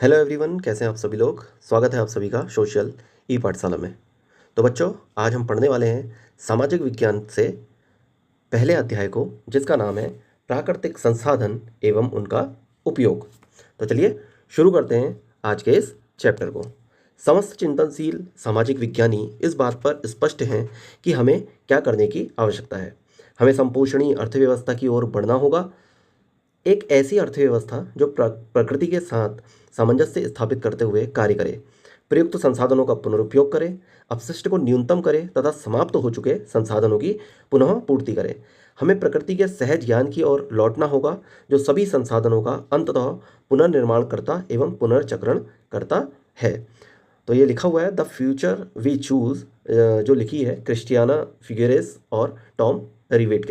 Hello everyone, कैसे हैं आप सभी लोग। स्वागत है आप सभी का सोशल ई पाठशाला में। तो बच्चों, आज हम पढ़ने वाले हैं सामाजिक विज्ञान से पहले अध्याय को, जिसका नाम है प्राकृतिक संसाधन एवं उनका उपयोग। तो चलिए शुरू करते हैं आज के इस चैप्टर को। समस्त चिंतनशील सामाजिक विज्ञानी इस बात पर स्पष्ट हैं कि हमें क्या करने की आवश्यकता है। हमें संपोषणी अर्थव्यवस्था की ओर बढ़ना होगा। एक ऐसी अर्थव्यवस्था जो प्रकृति के साथ सामंजस्य स्थापित करते हुए कार्य करे, प्रयुक्त संसाधनों का पुनरुपयोग करे, अपशिष्ट को न्यूनतम करे तथा समाप्त हो चुके संसाधनों की पुनः पूर्ति करे। हमें प्रकृति के सहज ज्ञान की ओर लौटना होगा, जो सभी संसाधनों का अंततः पुनर्निर्माण करता एवं पुनर्चक्रण करता है। तो ये लिखा हुआ है द फ्यूचर वी चूज, जो लिखी है क्रिस्टियाना फिगेरेस और टॉम रिवेट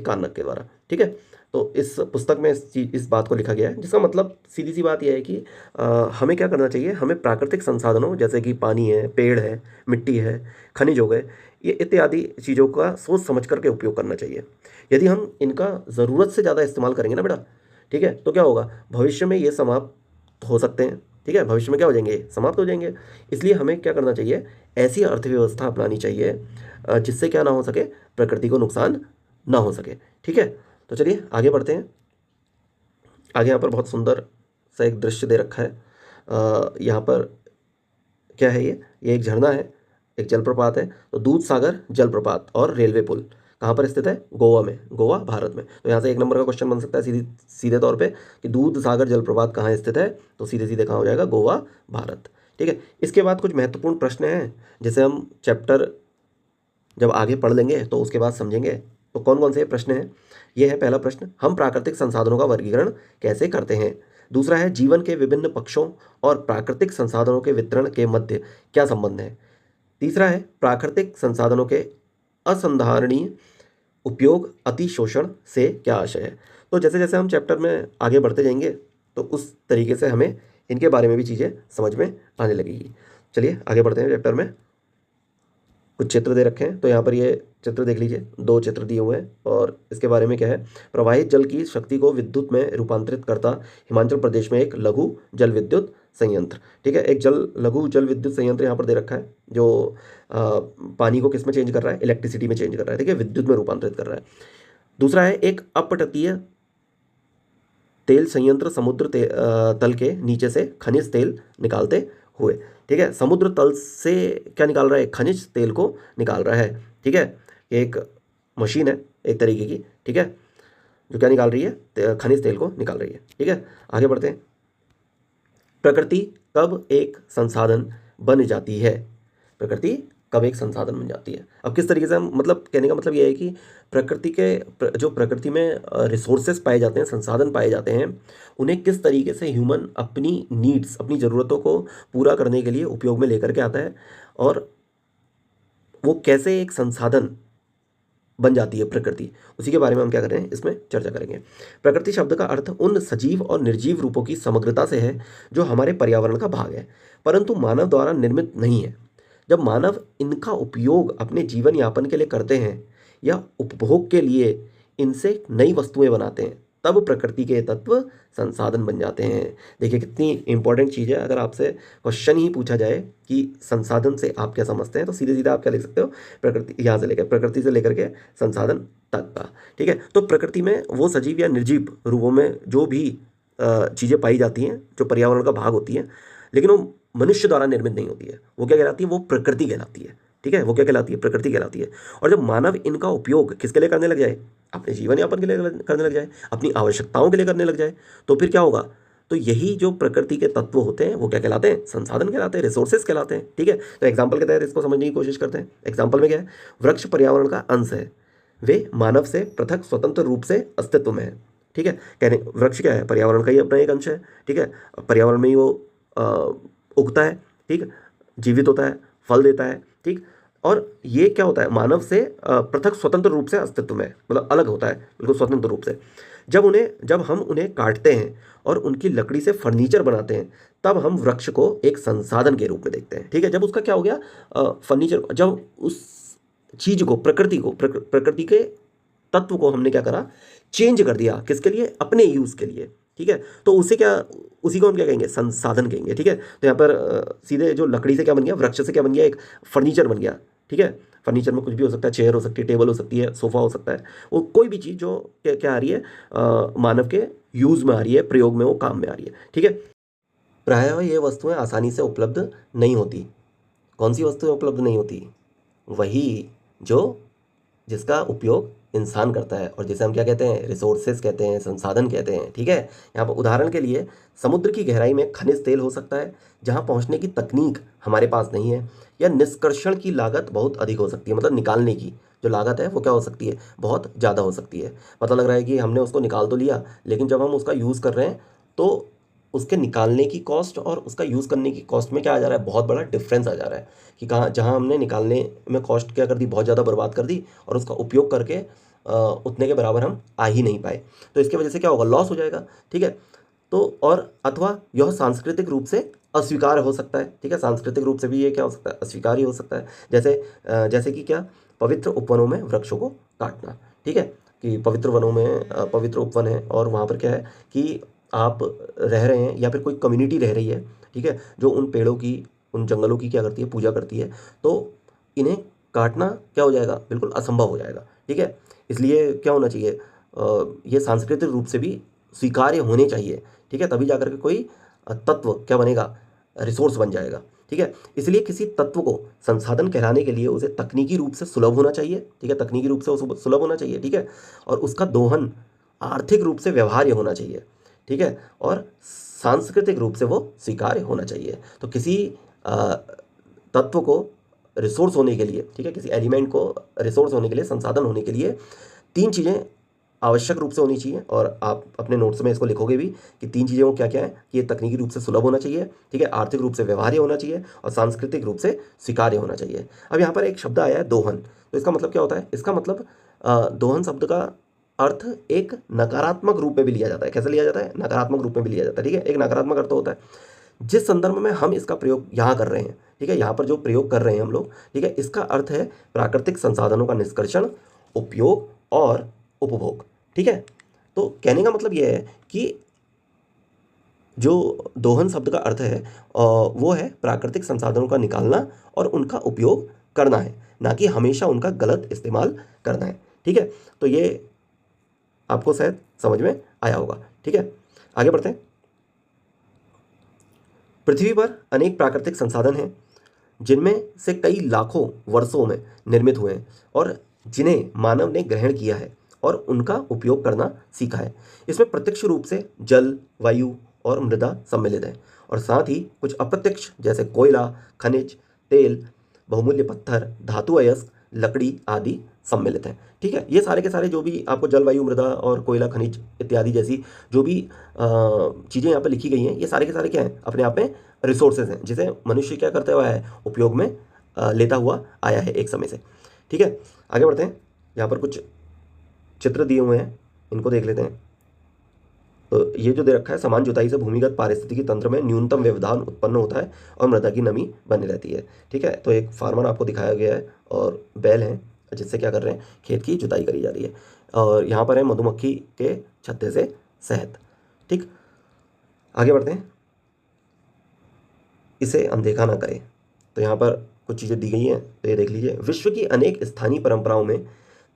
कार्नक के द्वारा। ठीक है, तो इस पुस्तक में इस बात को लिखा गया है, जिसका मतलब सीधी सी बात यह है कि हमें क्या करना चाहिए। हमें प्राकृतिक संसाधनों जैसे कि पानी है, पेड़ है, मिट्टी है, खनिज हो गए, ये इत्यादि चीज़ों का सोच समझ करके उपयोग करना चाहिए। यदि हम इनका ज़रूरत से ज़्यादा इस्तेमाल करेंगे ना बेटा, ठीक है, तो क्या होगा, भविष्य में ये समाप्त हो सकते हैं। ठीक है, भविष्य में क्या हो जाएंगे, समाप्त हो जाएंगे। इसलिए हमें क्या करना चाहिए, ऐसी अर्थव्यवस्था अपनानी चाहिए जिससे क्या ना हो सके, प्रकृति को नुकसान ना हो सके। ठीक है, तो चलिए आगे बढ़ते हैं। आगे यहाँ पर बहुत सुंदर सा एक दृश्य दे रखा है। यहाँ पर क्या है, ये एक झरना है, एक जलप्रपात है। तो दूध सागर जलप्रपात और रेलवे पुल कहाँ पर स्थित है, गोवा में, गोवा भारत में। तो यहाँ से एक नंबर का क्वेश्चन बन सकता है सीधे तौर पे कि दूध सागर जलप्रपात कहाँ स्थित है, तो सीधे सीधे कहाँ हो जाएगा, गोवा भारत। ठीक है, इसके बाद कुछ महत्वपूर्ण प्रश्न हैं, जिसे हम चैप्टर जब आगे पढ़ लेंगे तो उसके बाद समझेंगे। तो कौन कौन से प्रश्न हैं, ये है पहला प्रश्न, हम प्राकृतिक संसाधनों का वर्गीकरण कैसे करते हैं। दूसरा है, जीवन के विभिन्न पक्षों और प्राकृतिक संसाधनों के वितरण के मध्य क्या संबंध है। तीसरा है, प्राकृतिक संसाधनों के असंधारणीय उपयोग अतिशोषण से क्या आशय है। तो जैसे जैसे हम चैप्टर में आगे बढ़ते जाएंगे तो उस तरीके से हमें इनके बारे में भी चीज़ें समझ में आने लगेगी। चलिए आगे बढ़ते हैं चैप्टर में। कुछ चित्र दे रखे हैं, तो यहाँ पर ये चित्र देख लीजिए, दो चित्र दिए हुए हैं और इसके बारे में क्या है, प्रवाहित जल की शक्ति को विद्युत में रूपांतरित करता हिमाचल प्रदेश में एक लघु जल विद्युत संयंत्र। ठीक है, एक लघु जल विद्युत संयंत्र यहाँ पर दे रखा है, जो पानी को किस में चेंज कर रहा है, इलेक्ट्रिसिटी में चेंज कर रहा है। ठीक है, विद्युत में रूपांतरित कर रहा है। दूसरा है, एक अपतटीय तेल संयंत्र समुद्र तल के नीचे से खनिज तेल निकालते हुए। ठीक है, समुद्र तल से क्या निकाल रहा है, खनिज तेल को निकाल रहा है। ठीक है, एक मशीन है एक तरीके की, ठीक है, जो क्या निकाल रही है, खनिज तेल को निकाल रही है। ठीक है, आगे बढ़ते हैं। प्रकृति कब एक संसाधन बन जाती है, प्रकृति कब एक संसाधन बन जाती है। अब किस तरीके से हम, मतलब कहने का मतलब ये है कि प्रकृति के जो प्रकृति में रिसोर्सेस पाए जाते हैं, संसाधन पाए जाते हैं, उन्हें किस तरीके से ह्यूमन अपनी नीड्स, अपनी ज़रूरतों को पूरा करने के लिए उपयोग में लेकर के आता है, और वो कैसे एक संसाधन बन जाती है प्रकृति, उसी के बारे में हम क्या कर रहे हैं, इसमें चर्चा करेंगे। प्रकृति शब्द का अर्थ उन सजीव और निर्जीव रूपों की समग्रता से है जो हमारे पर्यावरण का भाग है, परंतु मानव द्वारा निर्मित नहीं है। जब मानव इनका उपयोग अपने जीवन यापन के लिए करते हैं या उपभोग के लिए इनसे नई वस्तुएं बनाते हैं, तब प्रकृति के तत्व संसाधन बन जाते हैं। देखिए कितनी इंपॉर्टेंट चीज़ है। अगर आपसे क्वेश्चन ही पूछा जाए कि संसाधन से आप क्या समझते हैं, तो सीधे सीधे आप क्या लिख सकते हो, प्रकृति, यहाँ से लेकर प्रकृति से लेकर के संसाधन तक का। ठीक है, तो प्रकृति में वो सजीव या निर्जीव रूपों में जो भी चीज़ें पाई जाती हैं, जो पर्यावरण का भाग होती हैं, लेकिन वो मनुष्य द्वारा निर्मित नहीं होती है, वो क्या कहलाती है, वो प्रकृति कहलाती है। ठीक है, वो क्या कहलाती है, प्रकृति कहलाती है। और जब मानव इनका उपयोग किसके लिए करने लग जाए, अपने जीवन यापन के लिए करने लग जाए, अपनी आवश्यकताओं के लिए करने लग जाए, तो फिर क्या होगा, तो यही जो प्रकृति के तत्व होते हैं वो क्या कहलाते हैं, संसाधन कहलाते हैं, रिसोर्सेज कहलाते हैं। ठीक है, तो एग्जाम्पल के तहत इसको समझने की कोशिश करते हैं। एग्जाम्पल में क्या है, वृक्ष पर्यावरण का अंश है, वे मानव से पृथक स्वतंत्र रूप से अस्तित्व में है। ठीक है, कहने वृक्ष क्या है, पर्यावरण का ही अपना एक अंश है। ठीक है, पर्यावरण में ही वो उगता है, ठीक, जीवित होता है, फल देता है। ठीक, और ये क्या होता है, मानव से पृथक स्वतंत्र रूप से अस्तित्व में, मतलब अलग होता है बिल्कुल स्वतंत्र रूप से। जब हम उन्हें काटते हैं और उनकी लकड़ी से फर्नीचर बनाते हैं, तब हम वृक्ष को एक संसाधन के रूप में देखते हैं। ठीक है, जब उसका क्या हो गया, फर्नीचर, जब उस चीज़ को, प्रकृति के तत्व को हमने क्या करा, चेंज कर दिया, किसके लिए, अपने यूज़ के लिए। ठीक है, तो उसे क्या, उसी को हम क्या कहेंगे, संसाधन कहेंगे। ठीक है, तो यहाँ पर सीधे जो लकड़ी से क्या बन गया, वृक्ष से क्या बन गया, एक फर्नीचर बन गया। ठीक है, फर्नीचर में कुछ भी हो सकता है, चेयर हो सकती है, टेबल हो सकती है, सोफा हो सकता है, वो कोई भी चीज़ जो क्या क्या आ रही है, मानव के यूज़ में आ रही है, प्रयोग में, वो काम में आ रही है। ठीक है, प्रायः ये वस्तुएं आसानी से उपलब्ध नहीं होती। कौन सी वस्तुएं उपलब्ध नहीं होती? वही जो जिसका उपयोग इंसान करता है, और जिसे हम क्या कहते हैं, रिसोर्सेज कहते हैं, संसाधन कहते हैं। ठीक है, यहाँ पर उदाहरण के लिए समुद्र की गहराई में खनिज तेल हो सकता है, जहाँ पहुँचने की तकनीक हमारे पास नहीं है, या निष्कर्षण की लागत बहुत अधिक हो सकती है, मतलब निकालने की जो लागत है वो क्या हो सकती है, बहुत ज़्यादा हो सकती है। पता लग रहा है कि हमने उसको निकाल तो लिया, लेकिन जब हम उसका यूज़ कर रहे हैं तो उसके निकालने की कॉस्ट और उसका यूज़ करने की कॉस्ट में क्या आ जा रहा है, बहुत बड़ा डिफरेंस आ जा रहा है। कि कहाँ, जहाँ हमने निकालने में कॉस्ट क्या कर दी, बहुत ज़्यादा बर्बाद कर दी, और उसका उपयोग करके उतने के बराबर हम आ ही नहीं पाए। तो इसकी वजह से क्या होगा, लॉस हो जाएगा। ठीक है, तो और अथवा यह सांस्कृतिक रूप से अस्वीकार हो सकता है। ठीक है, सांस्कृतिक रूप से भी ये क्या हो सकता है, अस्वीकार ही हो सकता है। जैसे कि क्या, पवित्र उपवनों में वृक्षों को काटना। ठीक है, कि पवित्र वनों में पवित्र उपवन है, और वहाँ पर क्या है कि आप रह रहे हैं, या फिर कोई कम्युनिटी रह रही है, ठीक है, जो उन पेड़ों की, उन जंगलों की क्या करती है, पूजा करती है, तो इन्हें काटना क्या हो जाएगा, बिल्कुल असंभव हो जाएगा। ठीक है, इसलिए क्या होना चाहिए, ये सांस्कृतिक रूप से भी स्वीकार्य होने चाहिए। ठीक है, तभी जाकर के कोई तत्व क्या बनेगा, रिसोर्स बन जाएगा। ठीक है, इसलिए किसी तत्व को संसाधन कहलाने के लिए उसे तकनीकी रूप से सुलभ होना चाहिए। ठीक है, तकनीकी रूप से उसे सुलभ होना चाहिए। ठीक है, और उसका दोहन आर्थिक रूप से व्यवहार्य होना चाहिए। ठीक है, और सांस्कृतिक रूप से वो स्वीकार्य होना चाहिए। तो किसी अ, तत्व को रिसोर्स होने के लिए, ठीक है, किसी एलिमेंट को रिसोर्स होने के लिए, संसाधन होने के लिए, तीन चीज़ें आवश्यक रूप से होनी चाहिए, और आप अपने नोट्स में इसको लिखोगे भी कि तीन चीज़ें वो क्या क्या है, कि ये तकनीकी रूप से सुलभ होना चाहिए, ठीक है, आर्थिक रूप से व्यवहार्य होना चाहिए, और सांस्कृतिक रूप से स्वीकार्य होना चाहिए। अब यहाँ पर एक शब्द आया है दोहन, तो इसका मतलब क्या होता है, इसका मतलब दोहन शब्द का अर्थ एक नकारात्मक रूप में भी लिया जाता है। कैसे लिया जाता है, नकारात्मक रूप में भी लिया जाता है। ठीक है, एक नकारात्मक अर्थ होता है जिस संदर्भ में हम इसका प्रयोग यहाँ कर रहे हैं। ठीक है, यहाँ पर जो प्रयोग कर रहे हैं हम लोग, ठीक है, इसका अर्थ है प्राकृतिक संसाधनों का निष्कर्षण, उपयोग और उपभोग। ठीक है, तो कहने का मतलब यह है कि जो दोहन शब्द का अर्थ है वो है प्राकृतिक संसाधनों का निकालना और उनका उपयोग करना है, ना कि हमेशा उनका गलत इस्तेमाल करना है। ठीक है, तो ये आपको शायद समझ में आया होगा। ठीक है, आगे बढ़ते हैं। पृथ्वी पर अनेक प्राकृतिक संसाधन हैं, जिनमें से कई लाखों वर्षों में निर्मित हुए हैं, और जिन्हें मानव ने ग्रहण किया है और उनका उपयोग करना सीखा है। इसमें प्रत्यक्ष रूप से जल, वायु और मृदा सम्मिलित है, और साथ ही कुछ अप्रत्यक्ष जैसे कोयला, खनिज, तेल, बहुमूल्य पत्थर, धातु अयस्क, लकड़ी आदि सम्मिलित हैं। ठीक है, ये सारे के सारे जो भी आपको जल, वायु, मृदा और कोयला, खनिज इत्यादि जैसी जो भी चीज़ें यहाँ पर लिखी गई हैं, ये सारे के सारे क्या हैं, अपने आप में रिसोर्सेज हैं, जिसे मनुष्य क्या करता हुआ है, उपयोग में लेता हुआ आया है एक समय से। ठीक है, आगे बढ़ते हैं। यहाँ पर कुछ चित्र दिए हुए हैं, इनको देख लेते हैं। तो ये जो दे रखा है, समान जुताई से भूमिगत पारिस्थितिकी तंत्र में न्यूनतम व्यवधान उत्पन्न होता है और मृदा की नमी बनी रहती है। ठीक है, तो एक फार्मर आपको दिखाया गया है, और बैल हैं जिससे क्या कर रहे हैं, खेत की जुताई करी जा रही है, और यहाँ पर है मधुमक्खी के छत्ते से शहद। ठीक, आगे बढ़ते हैं। इसे अनदेखा ना करें, तो यहाँ पर कुछ चीज़ें दी गई हैं, तो ये देख लीजिए। विश्व की अनेक स्थानीय परंपराओं में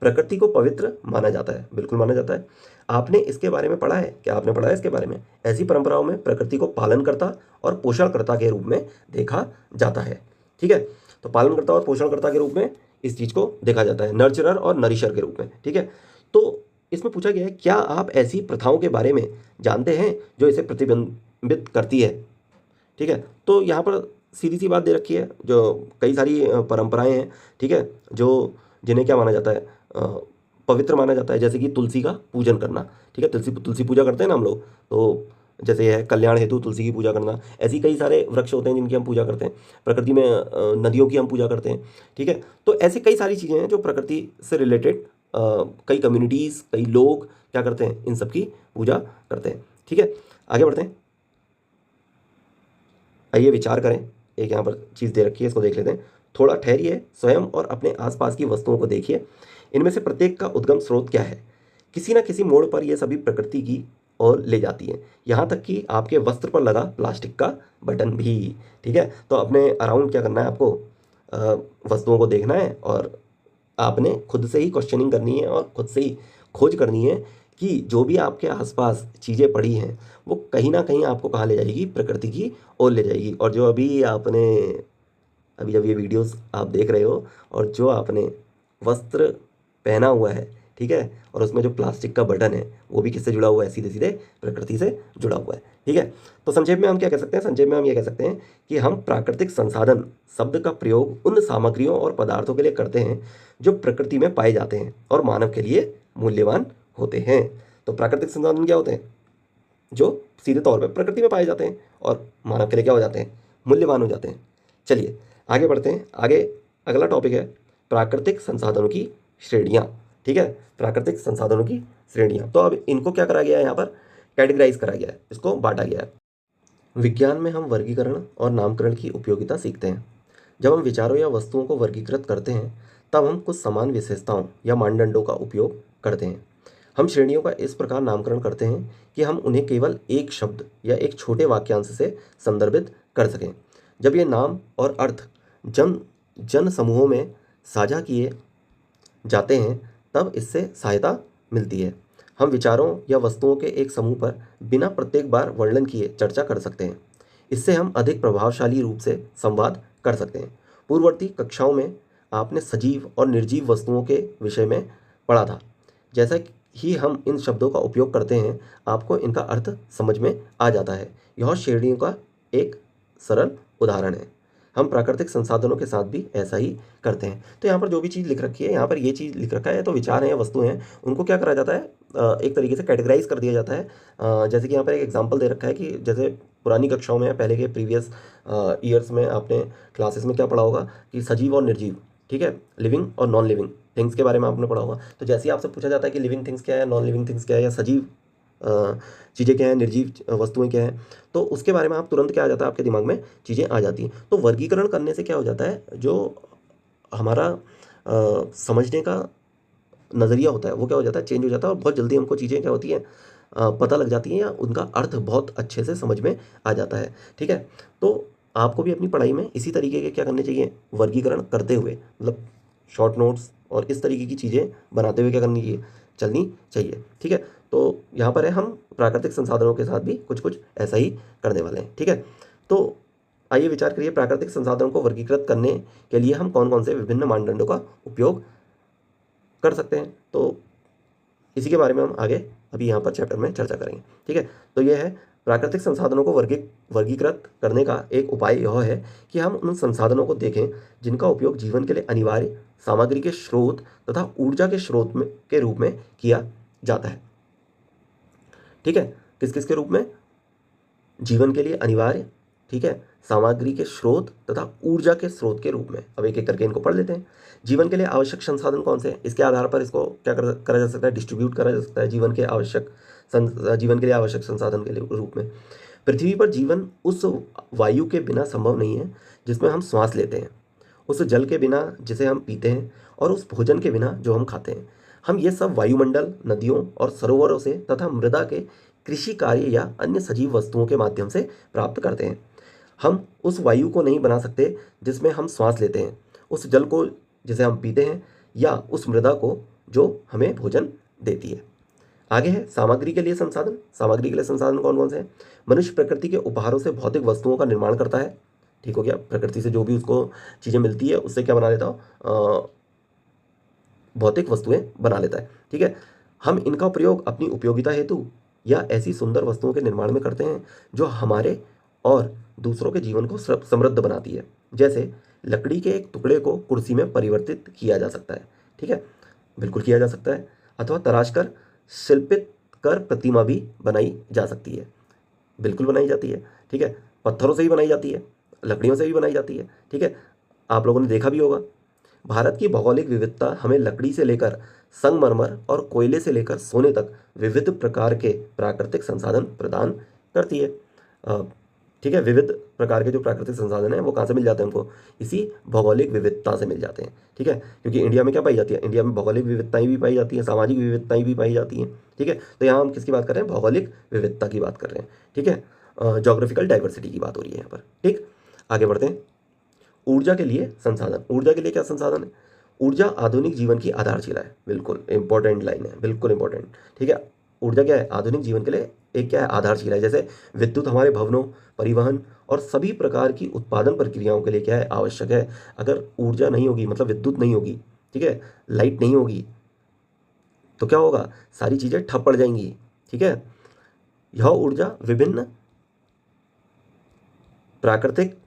प्रकृति को पवित्र माना जाता है, बिल्कुल माना जाता है। आपने इसके बारे में पढ़ा है क्या, आपने पढ़ा है इसके बारे में? ऐसी परंपराओं में प्रकृति को पालनकर्ता और पोषणकर्ता के रूप में देखा जाता है। ठीक है, तो पालनकर्ता और पोषणकर्ता के रूप में इस चीज़ को देखा जाता है, नर्चरर और नरिशर के रूप में। ठीक है, तो इसमें पूछा गया है, क्या आप ऐसी प्रथाओं के बारे में जानते हैं जो इसे प्रतिबिंबित करती है? ठीक है, तो यहाँ पर सीधी सी बात दे रखी है, जो कई सारी परंपराएं हैं, ठीक है, जो जिन्हें क्या माना जाता है, पवित्र माना जाता है। जैसे कि तुलसी का पूजन करना। ठीक है, तुलसी तुलसी पूजा करते हैं ना हम लोग, तो जैसे यह है कल्याण हेतु तुलसी की पूजा करना, ऐसी कई सारे वृक्ष होते हैं जिनकी हम पूजा करते हैं। प्रकृति में नदियों की हम पूजा करते हैं। ठीक है, तो ऐसी कई सारी चीज़ें हैं जो प्रकृति से रिलेटेड कई कम्युनिटीज़, कई लोग क्या करते हैं, इन सब की पूजा करते हैं। ठीक है, आगे बढ़ते हैं। आइए विचार करें। एक यहाँ पर चीज़ दे रखी है, इसको देख लेते हैं। थोड़ा ठहरिए, स्वयं और अपने आसपास की वस्तुओं को देखिए। इनमें से प्रत्येक का उद्गम स्रोत क्या है? किसी न किसी मोड़ पर ये सभी प्रकृति की और ले जाती हैं, यहाँ तक कि आपके वस्त्र पर लगा प्लास्टिक का बटन भी। ठीक है, तो अपने अराउंड क्या करना है आपको, वस्तुओं को देखना है और आपने खुद से ही क्वेश्चनिंग करनी है और खुद से ही खोज करनी है कि जो भी आपके आसपास चीज़ें पड़ी हैं वो कहीं ना कहीं आपको कहाँ ले जाएगी, प्रकृति की ओर ले जाएगी। और जो अभी आपने, अभी जब ये वीडियोस आप देख रहे हो और जो आपने वस्त्र पहना हुआ है, ठीक है, और उसमें जो प्लास्टिक का बटन है वो भी किससे जुड़ा हुआ है, सीधे सीधे प्रकृति से जुड़ा हुआ है। ठीक है, तो संक्षेप में हम क्या कह सकते हैं, संक्षेप में हम ये कह सकते हैं कि हम प्राकृतिक संसाधन शब्द का प्रयोग उन सामग्रियों और पदार्थों के लिए करते हैं जो प्रकृति में पाए जाते हैं और मानव के लिए मूल्यवान होते हैं। तो प्राकृतिक संसाधन क्या होते हैं, जो सीधे तौर पर प्रकृति में पाए जाते हैं और मानव के लिए क्या हो जाते हैं, मूल्यवान हो जाते हैं। चलिए आगे बढ़ते हैं। आगे अगला टॉपिक है प्राकृतिक संसाधनों की श्रेणियाँ। ठीक है, प्राकृतिक संसाधनों की श्रेणियाँ। तो अब इनको क्या करा गया है, यहाँ पर कैटेगराइज करा गया है, इसको बांटा गया है। विज्ञान में हम वर्गीकरण और नामकरण की उपयोगिता सीखते हैं। जब हम विचारों या वस्तुओं को वर्गीकृत करते हैं तब हम कुछ समान विशेषताओं या मानदंडों का उपयोग करते हैं। हम श्रेणियों का इस प्रकार नामकरण करते हैं कि हम उन्हें केवल एक शब्द या एक छोटे वाक्यांश से संदर्भित कर सकें। जब ये नाम और अर्थ जन समूहों में साझा किए जाते हैं तब इससे सहायता मिलती है। हम विचारों या वस्तुओं के एक समूह पर बिना प्रत्येक बार वर्णन किए चर्चा कर सकते हैं। इससे हम अधिक प्रभावशाली रूप से संवाद कर सकते हैं। पूर्ववर्ती कक्षाओं में आपने सजीव और निर्जीव वस्तुओं के विषय में पढ़ा था। जैसा ही हम इन शब्दों का उपयोग करते हैं आपको इनका अर्थ समझ में आ जाता है। यह श्रेणियों का एक सरल उदाहरण है। हम प्राकृतिक संसाधनों के साथ भी ऐसा ही करते हैं। तो यहाँ पर जो भी चीज़ लिख रखी है, यहाँ पर ये चीज़ लिख रखा है, तो विचार हैं, वस्तुएं हैं, उनको क्या करा जाता है, एक तरीके से कैटेगराइज कर दिया जाता है। जैसे कि यहाँ पर एक एग्जांपल दे रखा है कि जैसे पुरानी कक्षाओं में या पहले के प्रीवियस ईयर्स में आपने क्लासेस में क्या पढ़ा होगा कि सजीव और निर्जीव, ठीक है, लिविंग और नॉन लिविंग थिंग्स के बारे में आपने पढ़ा होगा। तो जैसे ही आपसे पूछा जाता है कि लिविंग थिंग्स क्या है, नॉन लिविंग थिंग्स क्या है, या सजीव चीज़ें क्या हैं, निर्जीव वस्तुएं क्या हैं, तो उसके बारे में आप तुरंत क्या आ जाता है, आपके दिमाग में चीज़ें आ जाती हैं। तो वर्गीकरण करने से क्या हो जाता है, जो हमारा समझने का नज़रिया होता है वो क्या हो जाता है, चेंज हो जाता है, और बहुत जल्दी हमको चीज़ें क्या होती हैं, पता लग जाती हैं या उनका अर्थ बहुत अच्छे से समझ में आ जाता है। ठीक है, तो आपको भी अपनी पढ़ाई में इसी तरीके के क्या करने चाहिए, वर्गीकरण करते हुए, मतलब शॉर्ट नोट्स और इस तरीके की चीज़ें बनाते हुए क्या करनी चाहिए, चलनी चाहिए। ठीक है, तो यहाँ पर है हम प्राकृतिक संसाधनों के साथ भी कुछ कुछ ऐसा ही करने वाले हैं। ठीक है, तो आइए विचार करिए प्राकृतिक संसाधनों को वर्गीकृत करने के लिए हम कौन कौन से विभिन्न मानदंडों का उपयोग कर सकते हैं। तो इसी के बारे में हम आगे अभी यहाँ पर चैप्टर में चर्चा करेंगे। ठीक है, तो यह है प्राकृतिक संसाधनों को वर्गीकृत करने का एक उपाय यह है कि हम उन संसाधनों को देखें जिनका उपयोग जीवन के लिए अनिवार्य सामग्री के स्रोत तथा ऊर्जा के स्रोत में के रूप में किया जाता है। ठीक है, किस किस के रूप में, जीवन के लिए अनिवार्य, ठीक है, सामग्री के स्रोत तथा ऊर्जा के स्रोत के रूप में। अब एक एक करके इनको पढ़ लेते हैं। जीवन के लिए आवश्यक संसाधन कौन से हैं, इसके आधार पर इसको क्या करा जा सकता है, डिस्ट्रीब्यूट करा जा सकता है जीवन के लिए आवश्यक संसाधन के रूप में। पृथ्वी पर जीवन उस वायु के बिना संभव नहीं है जिसमें हम श्वास लेते हैं, उस जल के बिना जिसे हम पीते हैं, और उस भोजन के बिना जो हम खाते हैं। हम ये सब वायुमंडल, नदियों और सरोवरों से तथा मृदा के कृषि कार्य या अन्य सजीव वस्तुओं के माध्यम से प्राप्त करते हैं। हम उस वायु को नहीं बना सकते जिसमें हम श्वास लेते हैं, उस जल को जिसे हम पीते हैं, या उस मृदा को जो हमें भोजन देती है। आगे है सामग्री के लिए संसाधन। सामग्री के लिए संसाधन कौन कौन से हैं, मनुष्य प्रकृति के उपहारों से भौतिक वस्तुओं का निर्माण करता है। ठीक हो गया, प्रकृति से जो भी उसको चीज़ें मिलती है उससे क्या बना लेता हो, भौतिक वस्तुएं बना लेता है। ठीक है, हम इनका प्रयोग अपनी उपयोगिता हेतु या ऐसी सुंदर वस्तुओं के निर्माण में करते हैं जो हमारे और दूसरों के जीवन को समृद्ध बनाती है। जैसे लकड़ी के एक टुकड़े को कुर्सी में परिवर्तित किया जा सकता है। ठीक है, बिल्कुल किया जा सकता है। अथवा तराश कर शिल्पित कर प्रतिमा भी बनाई जा सकती है, बिल्कुल बनाई जाती है। ठीक है, पत्थरों से भी बनाई जाती है, लकड़ियों से भी बनाई जाती है। ठीक है, आप लोगों ने देखा भी होगा। भारत की भौगोलिक विविधता हमें लकड़ी से लेकर संगमरमर और कोयले से लेकर सोने तक विविध प्रकार के प्राकृतिक संसाधन प्रदान करती है। ठीक है, विविध प्रकार के जो प्राकृतिक संसाधन हैं वो कहाँ से मिल जाते हैं उनको, इसी भौगोलिक विविधता से मिल जाते हैं। ठीक है, क्योंकि इंडिया में क्या पाई जाती है, इंडिया में भौगोलिक विविधताएं भी पाई जाती हैं, सामाजिक विविधताएं भी पाई जाती हैं। ठीक है, तो यहाँ हम किसकी बात कर रहे हैं, भौगोलिक विविधता की बात कर रहे हैं। ठीक है, जोग्राफिकल डाइवर्सिटी की बात हो रही है यहाँ पर। ठीक, आगे बढ़ते हैं। ऊर्जा के लिए संसाधन, ऊर्जा के लिए क्या संसाधन है, ऊर्जा आधुनिक जीवन की आधारशिला है। बिल्कुल इंपॉर्टेंट लाइन है, बिल्कुल इंपॉर्टेंट। ठीक है, ऊर्जा क्या है, आधुनिक जीवन के लिए एक क्या है, आधारशिला है। जैसे विद्युत हमारे भवनों, परिवहन और सभी प्रकार की उत्पादन प्रक्रियाओं के लिए क्या है, आवश्यक है। अगर ऊर्जा नहीं होगी, मतलब विद्युत नहीं होगी, ठीक है, लाइट नहीं होगी, तो क्या होगा, सारी चीज़ें ठप पड़ जाएंगी। ठीक है, यह ऊर्जा विभिन्न प्राकृतिक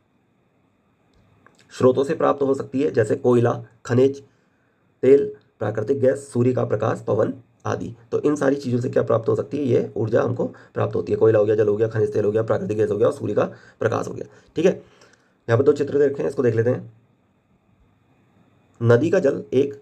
स्रोतों से प्राप्त हो सकती है, जैसे कोयला, खनिज तेल, प्राकृतिक गैस, सूर्य का प्रकाश, पवन आदि। तो इन सारी चीज़ों से क्या प्राप्त हो सकती है, ये ऊर्जा हमको प्राप्त होती है। कोयला हो गया, जल हो गया, खनिज तेल हो गया, प्राकृतिक गैस हो गया और सूर्य का प्रकाश हो गया। ठीक है, यहाँ पर दो चित्र दे रखे हैं, इसको देख लेते हैं। नदी का जल एक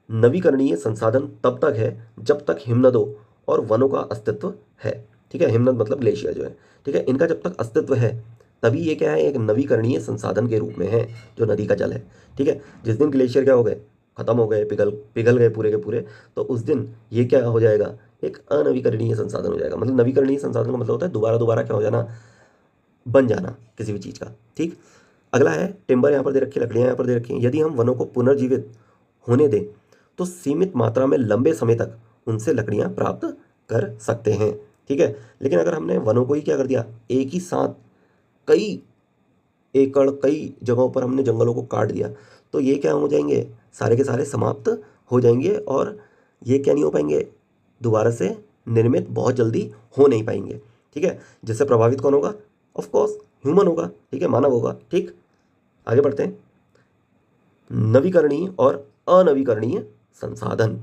नवीकरणीय संसाधन तब तक है जब तक हिमनदों और वनों का अस्तित्व है। ठीक है, हिमनद मतलब ग्लेशियर जो है। ठीक है, इनका जब तक अस्तित्व है तभी ये क्या है, एक नवीकरणीय संसाधन के रूप में है, जो नदी का जल है। ठीक है, जिस दिन ग्लेशियर क्या हो गए, खत्म हो गए, पिघल पिघल गए पूरे के पूरे, तो उस दिन ये क्या हो जाएगा, एक अनवीकरणीय संसाधन हो जाएगा। मतलब नवीकरणीय संसाधन का मतलब होता है दोबारा दोबारा क्या हो जाना, बन जाना किसी भी चीज़ का। ठीक, अगला है टिम्बर, यहाँ पर दे रखी है, लकड़ियाँ यहाँ पर दे रखी हैं। यदि हम वनों को पुनर्जीवित होने दें तो सीमित मात्रा में लंबे समय तक उनसे लकड़ियाँ प्राप्त कर सकते हैं। ठीक है, लेकिन अगर हमने वनों को ही क्या कर दिया, एक ही साथ कई एकड़, कई जगहों पर हमने जंगलों को काट दिया, तो ये क्या हो जाएंगे, सारे के सारे समाप्त हो जाएंगे और ये क्या नहीं हो पाएंगे, दोबारा से निर्मित बहुत जल्दी हो नहीं पाएंगे। ठीक है, जिससे प्रभावित कौन होगा, ऑफ कोर्स ह्यूमन होगा। ठीक है, मानव होगा। ठीक, आगे बढ़ते हैं। नवीकरणीय और अनवीकरणीय संसाधन,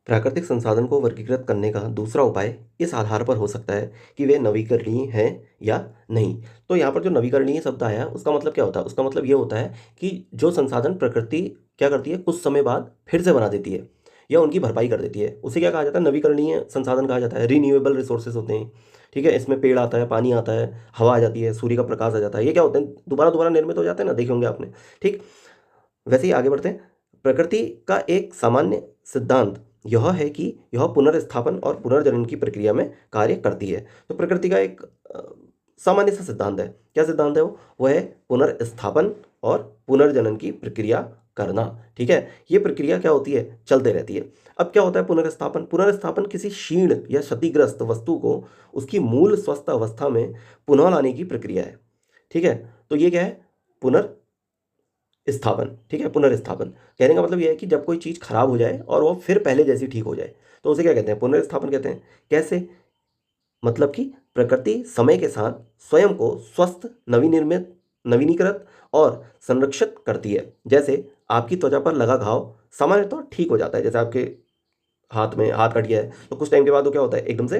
प्राकृतिक संसाधन को वर्गीकृत करने का दूसरा उपाय इस आधार पर हो सकता है कि वे नवीकरणीय हैं या नहीं। तो यहाँ पर जो नवीकरणीय शब्द आया, उसका मतलब क्या होता है, उसका मतलब ये होता है कि जो संसाधन प्रकृति क्या करती है, कुछ समय बाद फिर से बना देती है या उनकी भरपाई कर देती है, उसे क्या कहा जाता है, नवीकरणीय संसाधन कहा जाता है। रीन्यूएबल रिसोर्सेज होते हैं। ठीक है, इसमें पेड़ आता है, पानी आता है, हवा आ जाती है, सूर्य का प्रकाश आ जाता है, ये क्या होते हैं, दोबारा दोबारा निर्मित हो जाते हैं ना, देखे होंगे आपने। ठीक, वैसे ही आगे बढ़ते हैं। प्रकृति का एक सामान्य सिद्धांत यह है कि यह पुनर्स्थापन और पुनर्जनन की प्रक्रिया में कार्य करती है। तो प्रकृति का एक सामान्य सा सिद्धांत है। क्या सिद्धांत है वो है पुनर्स्थापन और पुनर्जनन की प्रक्रिया करना। ठीक है, ये प्रक्रिया क्या होती है, चलते रहती है। अब क्या होता है पुनर्स्थापन, पुनर्स्थापन किसी क्षीण या क्षतिग्रस्त वस्तु को उसकी मूल स्वस्थ अवस्था में पुनः लाने की प्रक्रिया है। ठीक है, तो ये क्या है, पुनर्स्थापन। ठीक है, पुनर्स्थापन कहने का मतलब यह है कि जब कोई चीज़ खराब हो जाए और वो फिर पहले जैसी ठीक हो जाए, तो उसे क्या कहते हैं, पुनर्स्थापन कहते हैं। कैसे, मतलब कि प्रकृति समय के साथ स्वयं को स्वस्थ, नवीनिर्मित, नवीनीकृत और संरक्षित करती है। जैसे आपकी त्वचा पर लगा घाव सामान्यतः ठीक हो जाता है, जैसे आपके हाथ में हाथ कट गया है तो कुछ टाइम के बाद वो क्या होता है, एकदम से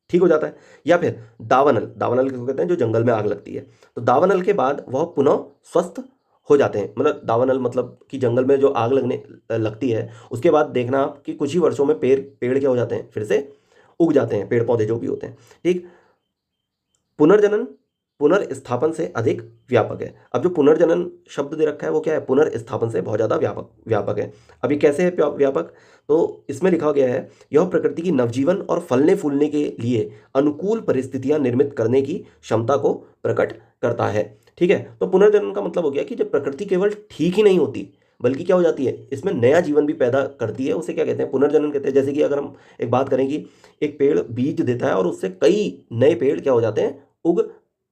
ठीक हो जाता है। या फिर दावानल, दावानल किसको कहते हैं, जो जंगल में आग लगती है, तो दावानल के बाद वह पुनः स्वस्थ हो जाते हैं। मतलब दावानल मतलब कि जंगल में जो आग लगने लगती है, उसके बाद देखना आप कि कुछ ही वर्षों में पेड़ पेड़ क्या हो जाते हैं, फिर से उग जाते हैं, पेड़ पौधे जो भी होते हैं। ठीक, पुनर्जनन पुनर्स्थापन से अधिक व्यापक है। अब जो पुनर्जनन शब्द दे रखा है वो क्या है, पुनर्स्थापन से बहुत ज़्यादा व्यापक व्यापक है। अभी कैसे है व्यापक, तो इसमें लिखा गया है, यह प्रकृति की नवजीवन और फलने फूलने के लिए अनुकूल परिस्थितियां निर्मित करने की क्षमता को प्रकट करता है। ठीक है, तो पुनर्जनन का मतलब हो गया कि जब प्रकृति केवल ठीक ही नहीं होती बल्कि क्या हो जाती है, इसमें नया जीवन भी पैदा करती है, उसे क्या कहते हैं, पुनर्जनन कहते हैं। जैसे कि अगर हम एक बात करें कि एक पेड़ बीज देता है और उससे कई नए पेड़ क्या हो जाते हैं, उग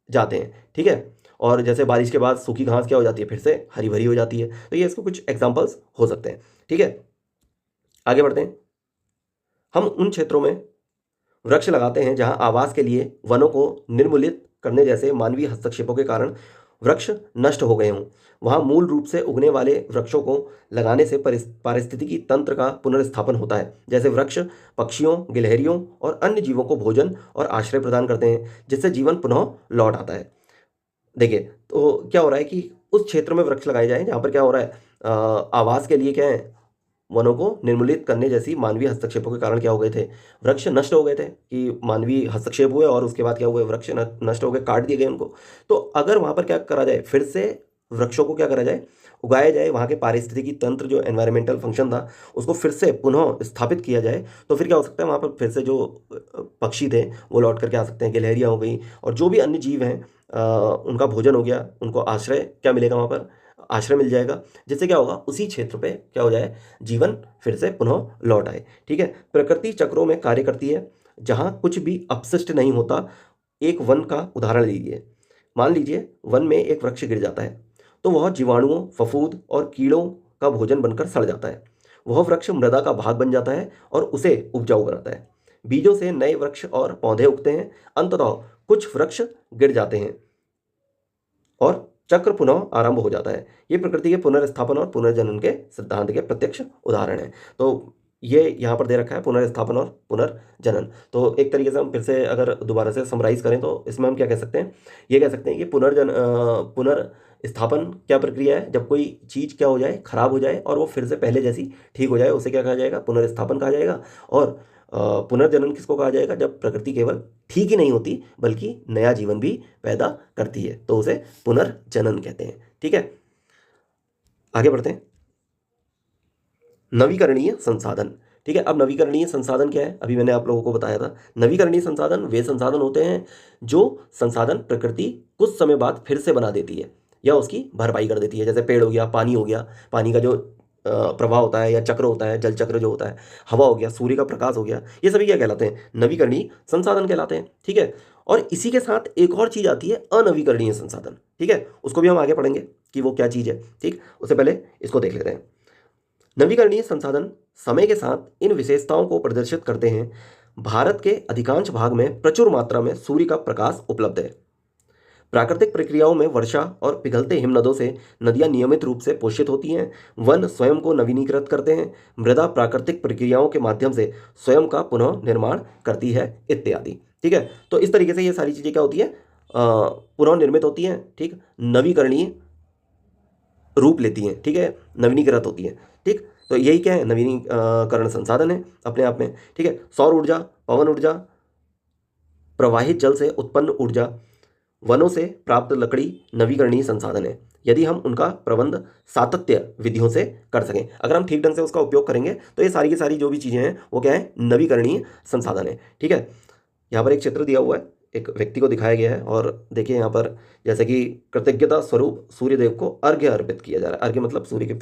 जाते हैं। ठीक है, और जैसे बारिश के बाद सूखी घास क्या हो जाती है, फिर से हरी भरी हो जाती है। तो ये इसको कुछ एग्जांपल्स हो सकते हैं। ठीक है, आगे बढ़ते हैं। हम उन क्षेत्रों में वृक्ष लगाते हैं जहां आवास के लिए वनों को निर्मूलित करने जैसे मानवीय हस्तक्षेपों के कारण वृक्ष नष्ट हो गए हों। वहां मूल रूप से उगने वाले वृक्षों को लगाने से पारिस्थितिकी तंत्र का पुनर्स्थापन होता है। जैसे वृक्ष पक्षियों, गिलहरियों और अन्य जीवों को भोजन और आश्रय प्रदान करते हैं, जिससे जीवन पुनः लौट आता है। देखिए, तो क्या हो रहा है कि उस क्षेत्र में वृक्ष लगाए जाएं जहाँ पर क्या हो रहा है, आवास के लिए क्या है, वनों को निर्मूलित करने जैसी मानवीय हस्तक्षेपों के कारण क्या हो गए थे, वृक्ष नष्ट हो गए थे, कि मानवीय हस्तक्षेप हुए और उसके बाद क्या हुए, वृक्ष नष्ट हो गए, काट दिए गए उनको। तो अगर वहाँ पर क्या करा जाए, फिर से वृक्षों को क्या करा जाए, उगाया जाए, वहाँ के पारिस्थितिकी तंत्र जो एनवायरमेंटल फंक्शन था उसको फिर से पुनः स्थापित किया जाए, तो फिर क्या हो सकता है, वहाँ पर फिर से जो पक्षी थे वो लौट करके आ सकते हैं, गिलहरियाँ हो गई और जो भी अन्य जीव हैं, उनका भोजन हो गया, उनको आश्रय क्या मिलेगा, वहाँ पर आश्रय मिल जाएगा, जिससे क्या होगा, उसी क्षेत्र पे क्या हो जाए, जीवन फिर से पुनः लौट आए। ठीक है, प्रकृति चक्रों में कार्य करती है, जहाँ कुछ भी अपशिष्ट नहीं होता। एक वन का उदाहरण लीजिए, मान लीजिए वन में एक वृक्ष गिर जाता है, तो वह जीवाणुओं, फफूंद और कीड़ों का भोजन बनकर सड़ जाता है। वह वृक्ष मृदा का भाग बन जाता है और उसे उपजाऊ बनाता है। बीजों से नए वृक्ष और पौधे उगते हैं। अंततः कुछ वृक्ष गिर जाते हैं और चक्र पुनः आरंभ हो जाता है। ये प्रकृति के पुनर्स्थापन और पुनर्जनन के सिद्धांत के प्रत्यक्ष उदाहरण हैं। तो ये यहाँ पर दे रखा है, पुनर्स्थापन और पुनर्जनन। तो एक तरीके से हम फिर से अगर दोबारा से समराइज करें तो इसमें हम क्या कह सकते हैं, ये कह सकते हैं कि पुनर्स्थापन क्या प्रक्रिया है, जब कोई चीज़ क्या हो जाए, खराब हो जाए और वो फिर से पहले जैसी ठीक हो जाए, उसे क्या कहा जाएगा, पुनर्स्थापन कहा जाएगा। और पुनर्जनन किसको कहा जाएगा, जब प्रकृति केवल ठीक ही नहीं होती बल्कि नया जीवन भी पैदा करती है, तो उसे पुनर्जनन कहते हैं। ठीक है, आगे बढ़ते हैं। नवीकरणीय संसाधन। ठीक है, अब नवीकरणीय संसाधन क्या है, अभी मैंने आप लोगों को बताया था। नवीकरणीय संसाधन वे संसाधन होते हैं जो संसाधन प्रकृति कुछ समय बाद फिर से बना देती है या उसकी भरपाई कर देती है। जैसे पेड़ हो गया, पानी हो गया, पानी का जो प्रवाह होता है या चक्र होता है, जल चक्र जो होता है, हवा हो गया, सूर्य का प्रकाश हो गया, ये सभी क्या कहलाते हैं, नवीकरणीय संसाधन कहलाते हैं। ठीक है, और इसी के साथ एक और चीज़ आती है, अनवीकरणीय संसाधन। ठीक है, उसको भी हम आगे पढ़ेंगे कि वो क्या चीज़ है। ठीक, उससे पहले इसको देख लेते हैं। नवीकरणीय संसाधन समय के साथ इन विशेषताओं को प्रदर्शित करते हैं। भारत के अधिकांश भाग में प्रचुर मात्रा में सूर्य का प्रकाश उपलब्ध है। प्राकृतिक प्रक्रियाओं में वर्षा और पिघलते हिमनदों से नदियां नियमित रूप से पोषित होती हैं। वन स्वयं को नवीनीकृत करते हैं। मृदा प्राकृतिक प्रक्रियाओं के माध्यम से स्वयं का पुनः निर्माण करती है, इत्यादि। ठीक है, तो इस तरीके से ये सारी चीज़ें क्या होती है, पुनः निर्मित होती हैं। ठीक, नवीकरणीय रूप लेती हैं। ठीक है, नवीनीकृत होती हैं। ठीक, तो यही क्या है, नवीनीकरण संसाधन है अपने आप में। ठीक है, सौर ऊर्जा, पवन ऊर्जा, प्रवाहित जल से उत्पन्न ऊर्जा, वनों से प्राप्त लकड़ी नवीकरणीय संसाधन है, यदि हम उनका प्रबंध सातत्य विधियों से कर सकें। अगर हम ठीक ढंग से उसका उपयोग करेंगे तो ये सारी की सारी जो भी चीज़ें हैं वो क्या है, नवीकरणीय संसाधन है। ठीक है, यहाँ पर एक चित्र दिया हुआ है, एक व्यक्ति को दिखाया गया है और देखिए यहाँ पर जैसे कि कृतज्ञता स्वरूप सूर्यदेव को अर्घ्य अर्पित किया जा रहा है। अर्घ्य मतलब सूर्य के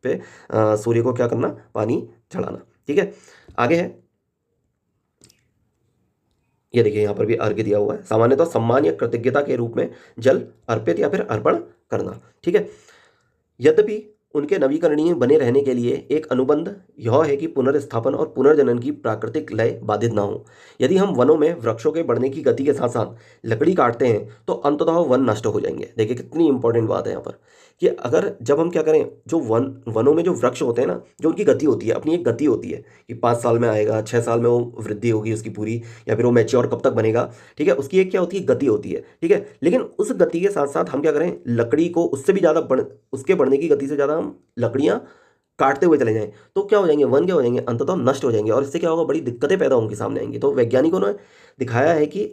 पे सूर्य को क्या करना, पानी चढ़ाना। ठीक है, आगे है, ये देखिए यहाँ पर भी अर्घ्य दिया हुआ है। सामान्यतः सम्मान या कृतज्ञता के रूप में जल अर्पित या फिर अर्पण करना। ठीक है, यद्यपि उनके नवीकरणीय बने रहने के लिए एक अनुबंध यह है कि पुनर्स्थापन और पुनर्जनन की प्राकृतिक लय बाधित ना हो। यदि हम वनों में वृक्षों के बढ़ने की गति के साथ साथ लकड़ी काटते हैं तो अंततः वन नष्ट हो जाएंगे। देखिए कितनी इंपॉर्टेंट बात है यहाँ पर, कि अगर जब हम क्या करें, जो वनों में जो वृक्ष होते हैं ना, जो उनकी गति होती है, अपनी एक गति होती है कि 5 साल में आएगा, 6 साल में वो वृद्धि होगी उसकी पूरी, या फिर वो मैच्योर कब तक बनेगा। ठीक है, उसकी एक क्या होती है, गति होती है। ठीक है, लेकिन उस गति के साथ साथ हम क्या करें, लकड़ी को उससे भी ज़्यादा उसके बढ़ने की गति से ज़्यादा हम लकड़ियाँ काटते हुए चले जाएं तो क्या हो जाएंगे, वन क्या हो जाएंगे, अंततः नष्ट हो जाएंगे। और इससे क्या होगा, बड़ी दिक्कतें पैदा उनके सामने आएंगी। तो वैज्ञानिकों ने दिखाया है कि